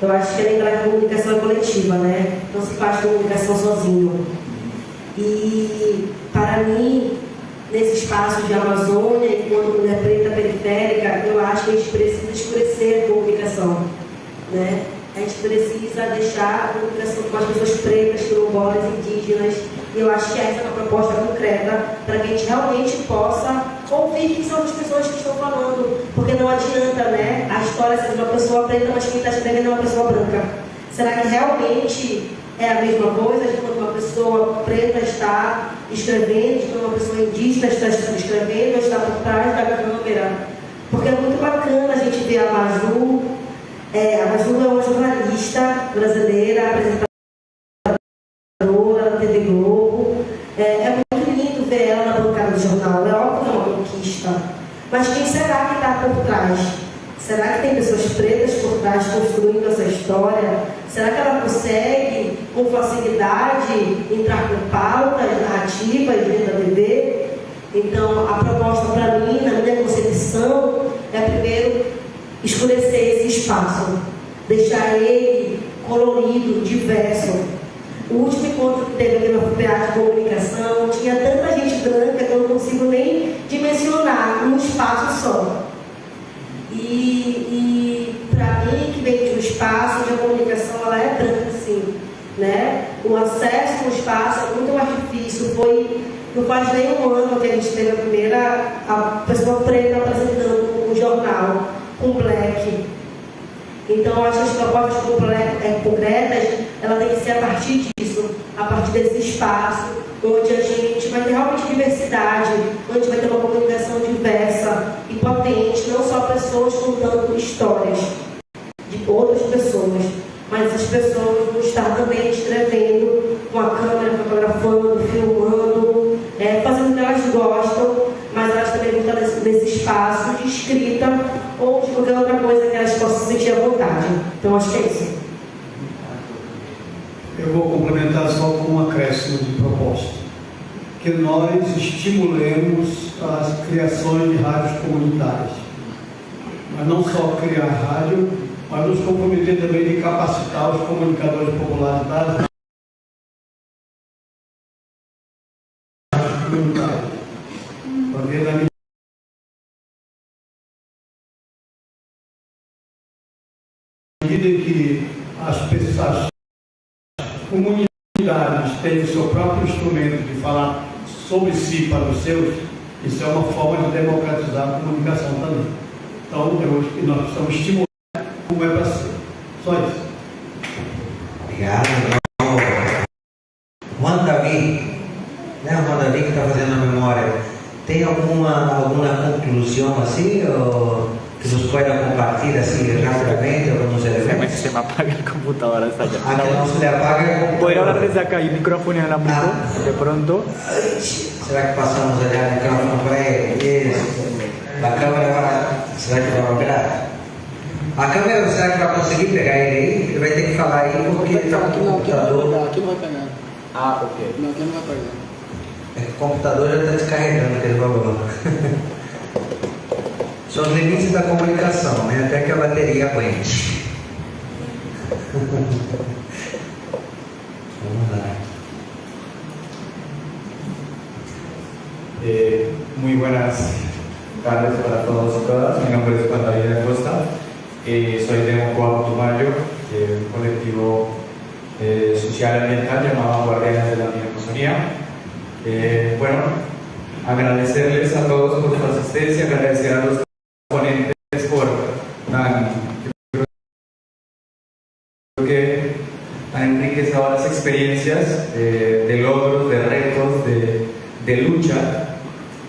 eu acho que lembrar que a comunicação é coletiva, né? Não se faz comunicação sozinho. E para mim, nesse espaço de Amazônia, enquanto mulher preta periférica, eu acho que a gente precisa escurecer a comunicação, né? A gente precisa deixar a comunicação com as pessoas pretas, quilombolas, indígenas, e eu acho que essa é uma proposta concreta para que a gente realmente possa ouvir quem são as pessoas que estão falando, porque não adianta, né, a história ser de uma pessoa preta, mas quem está escrevendo é uma pessoa branca. Será que realmente é a mesma coisa de quando uma pessoa preta está escrevendo, de quando uma pessoa indígena está escrevendo, ou está por trás da câmera? Porque é muito bacana a gente ver a Maju. A Maju é uma jornalista brasileira, apresentadora na TV Globo. É muito lindo ver ela na bancada do jornal. É óbvio que é uma conquista. Mas quem será que está por trás? Será que tem pessoas pretas por trás construindo essa história? Será que ela consegue, com facilidade, entrar com pautas, narrativas dentro da TV? Então, a proposta para mim, na minha concepção, é primeiro escurecer esse espaço, deixar ele colorido, diverso. O último encontro que teve aqui no FPA de comunicação tinha tanta gente branca que eu não consigo nem dimensionar num espaço só. E para mim, que vem de um espaço de comunicação, ela é branca, sim. um espaço é muito mais difícil. Não faz nem um ano que a gente teve a pessoa preta apresentando um jornal com black. Então, acho que as propostas concretas, ela tem que ser a partir disso, a partir desse espaço, onde a gente vai ter realmente diversidade, onde vai ter uma comunicação diversa e potente, não só pessoas contando histórias de outras pessoas, mas essas pessoas vão estar também escrevendo com a câmera, fotografando, filmando, fazendo o que elas gostam, mas elas também vão estar nesse espaço de escrita ou de qualquer outra coisa que elas possam sentir à vontade. Então, acho que é isso. Eu vou complementar só com um acréscimo de proposta. Que nós estimulemos as criações de rádios comunitárias. Mas não só criar rádio, mas nos comprometer também de capacitar os comunicadores populares das rádios comunitárias. Para ver na medida em que as pessoas, comunidades têm o seu próprio instrumento de falar sobre si para os seus, isso é uma forma de democratizar a comunicação também. Então, eu acho que nós precisamos estimular como é para ser. Só isso. Obrigado. Juan Davi, né? Juan Davi que está fazendo a memória. Tem alguma conclusão assim, ou que nos pueda compartir assim rapidamente algunos elementos? Se me apaga el computador hasta allá. Ah, que no se le apaga. ¿Podría hablar desde acá y micrófono inalámbrico? De pronto. Será que passamos allá o micrófono para ele? Isso. A câmera será que vai operar? A câmera, será que vai conseguir pegar ele aí? Ele vai ter que falar aí porque ele está com o computador. Aqui não vai pegar. Ah, ok. Não, aqui não vai pegar. É que o computador já está descarregando aquele valor. São os limites da comunicação, né? Até que a bateria aguente. Vamos lá. Muy buenas tardes para todos y todas. Mi nombre es Juan David Acosta. Soy de Mocoa Putumayo, un colectivo social ambiental llamado Guardianes de la Amazonía. Bueno, agradecerles a todos por su asistencia, agradecer a los ponentes por que han enriquecido las experiencias de logros, de retos, de lucha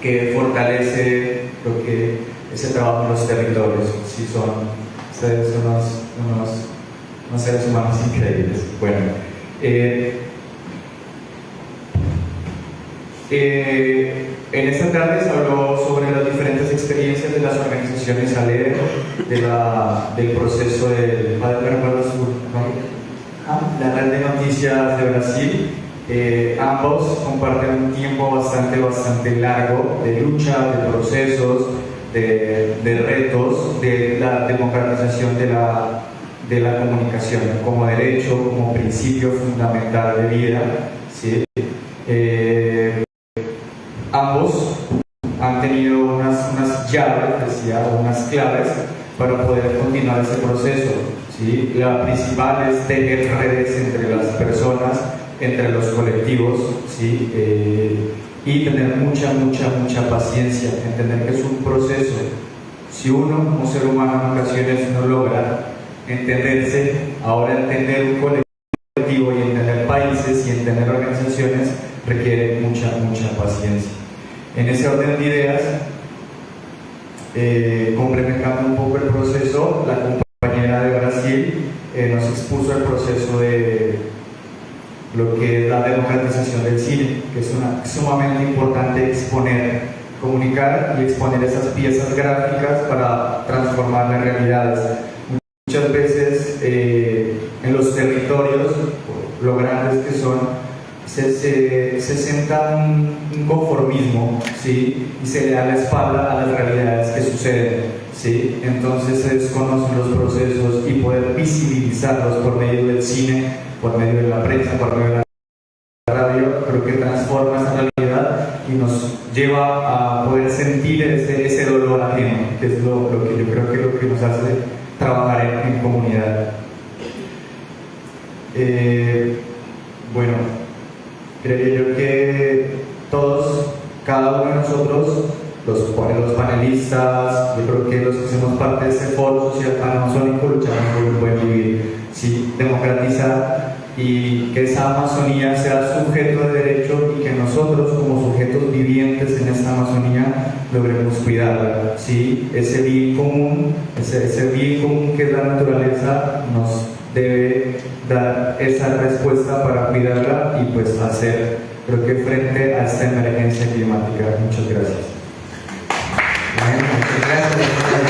que fortalece lo que es el trabajo en los territorios. Sí, ustedes son unos seres humanos increíbles. Bueno, en esta tarde se habló sobre las diferentes experiencias de las organizaciones ALER, del proceso del la red de noticias de Brasil. Ambos comparten un tiempo bastante largo de lucha, de procesos, de retos, de la democratización de la comunicación como derecho, como principio fundamental de vida. ¿Sí? Ambos han tenido unas llaves, decía, unas claves para poder continuar ese proceso. ¿Sí? La principal es tener redes entre las personas, entre los colectivos, ¿sí? Y tener mucha paciencia, entender que es un proceso. Si uno, como ser humano, en ocasiones no logra entenderse, ahora entender un colectivo y entender países y entender organizaciones requiere mucha paciencia. En ese orden de ideas, complementando un poco el proceso, la compañera de Brasil nos expuso el proceso de lo que es la democratización del cine, que es sumamente importante exponer, comunicar y exponer esas piezas gráficas para transformar las realidades. Muchas veces en los territorios, lo grandes que son, se sienta un conformismo, ¿sí? Y se le da la espalda a las realidades que suceden, ¿sí? Entonces se desconocen los procesos y poder visibilizarlos por medio del cine, por medio de la prensa, por medio de la radio, creo que transforma esa realidad y nos lleva a poder sentir ese dolor ajeno, que es lo que yo creo que es lo que nos hace trabajar en comunidad. Bueno, creería yo que todos, cada uno de nosotros, los panelistas, yo creo que los que hacemos parte de este foro social panamazónico luchamos por un buen vivir, ¿sí? Democratizar y que esa Amazonía sea sujeto de derecho y que nosotros como sujetos vivientes en esta Amazonía logremos cuidarla, ¿sí? Ese bien común, ese bien común que es la naturaleza nos debe dar esa respuesta para cuidarla y pues hacer, creo que frente a esta emergencia climática. Muchas gracias. Bueno, muchas gracias, doctor.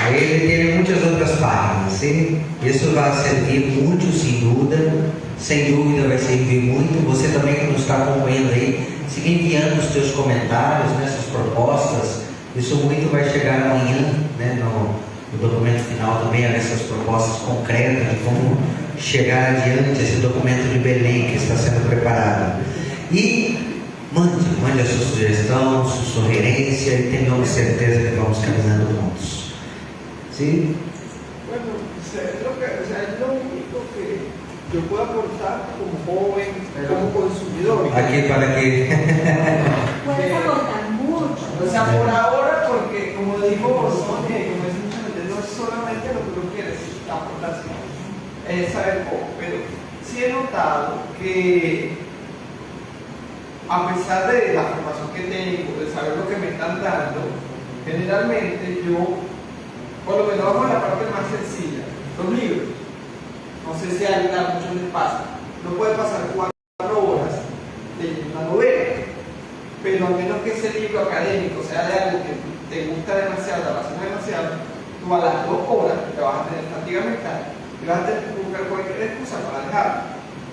Ahí tiene muchas otras páginas, ¿sí? Isso vai servir muito, sem dúvida vai servir muito. Você também que nos está acompanhando aí, siga enviando os seus comentários, né, suas propostas. Isso muito vai chegar amanhã, né, no documento final também, essas propostas concretas de como chegar adiante esse documento de Belém que está sendo preparado. E mande a sua sugestão, sua sugerência e tenhamos certeza que vamos caminhando juntos. Sim? Bueno, es lo único que yo puedo aportar como joven, como consumidor. Aquí para que... Puedes aportar mucho. O sea, por ahora, porque como dijo Sonia, y como dice mucha gente, no es solamente lo que uno quiere decir, aportar, sino saber cómo. Pero sí he notado que, a pesar de la formación que tengo, de saber lo que me están dando, generalmente yo, por lo menos vamos a la parte más sencilla, los libros. No sé si a muchos les pasa. No puede pasar 4 horas leyendo una novela, pero a menos que ese libro académico sea de algo que te gusta demasiado, te apasiona demasiado, tú a las 2 horas te vas a tener fatiga mental y vas a tener que buscar cualquier excusa para dejarlo.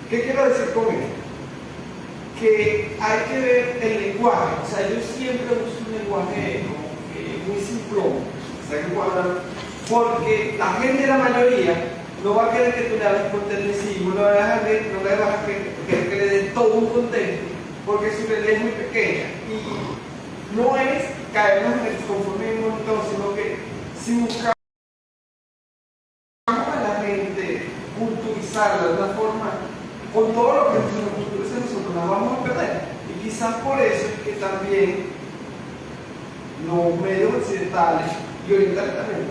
¿Qué quiero decir con esto? Que hay que ver el lenguaje. O sea, yo siempre uso un lenguaje como que muy simplón, porque la gente, la mayoría, no va a querer que tú le hables por tecnicismo, no le vas a querer que le des todo un contexto, porque su realidad es muy pequeña. Y no es caernos en el conformismo, sino que si buscamos a la gente, culturizarla de una forma, con todo lo que nos culturiza nosotros, nos vamos a perder. Y quizás por eso es que también los medios occidentales y orientales también,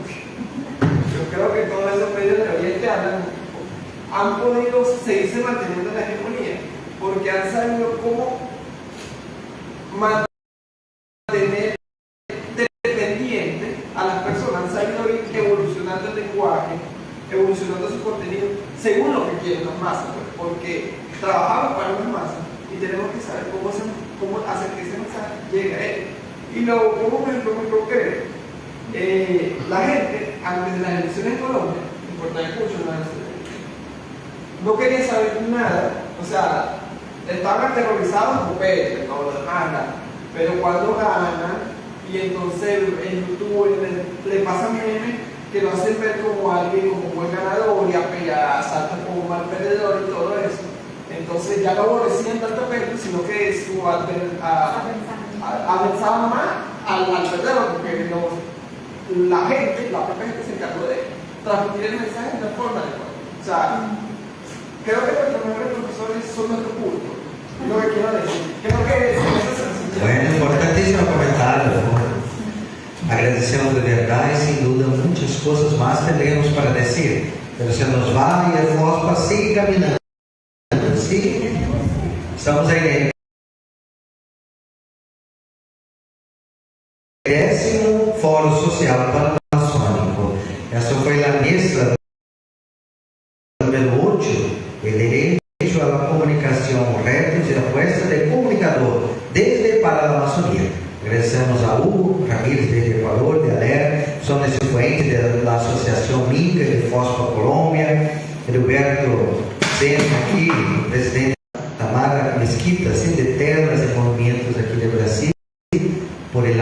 yo creo que todos esos medios de Oriente han podido seguirse manteniendo la hegemonía, porque han sabido cómo mantener dependiente a las personas, han sabido ir evolucionando el lenguaje, evolucionando su contenido según lo que quieren las masas, porque trabajamos para las masas y tenemos que saber cómo hacer que ese mensaje llegue a ellos. Y como un ejemplo muy concreto, la gente, antes de las elecciones en Colombia, importante mucho, no quería saber nada, o sea, estaban aterrorizados por Petro y todo lo demás, pero cuando ganan, y entonces en YouTube le pasan memes que lo hacen ver como alguien, como un buen ganador y salta como un mal perdedor y todo eso. Entonces ya no aborrecían tanto a Petro, sino que avanzaban más al perdedor, porque la propia gente se encargó de transmitir el mensaje de una forma adecuada. O sea, creo que nuestros mejores profesores son nuestro público. Lo que quiero decir. Creo que Bueno, importantísimo comentario. Agradecemos de verdad y sin duda muchas cosas más tendremos para decir. Pero se nos va y el FOSPA sigue caminando. ¿Sí? Estamos ahí. 10º Fórum Social Panamazônico. Essa foi a mesa número 8, el derecho a la comunicación, retos y apuestas del comunicador desde para la Amazonía. Agradecemos a Hugo Ramírez de Ecuador, de ALER, Sonia Cifuentes de la Asociación Minca de Fósforo Colombia, Heriberto Sena aquí, presidente Tamara Mesquita, de Terras y Movimientos aquí de Brasil, por el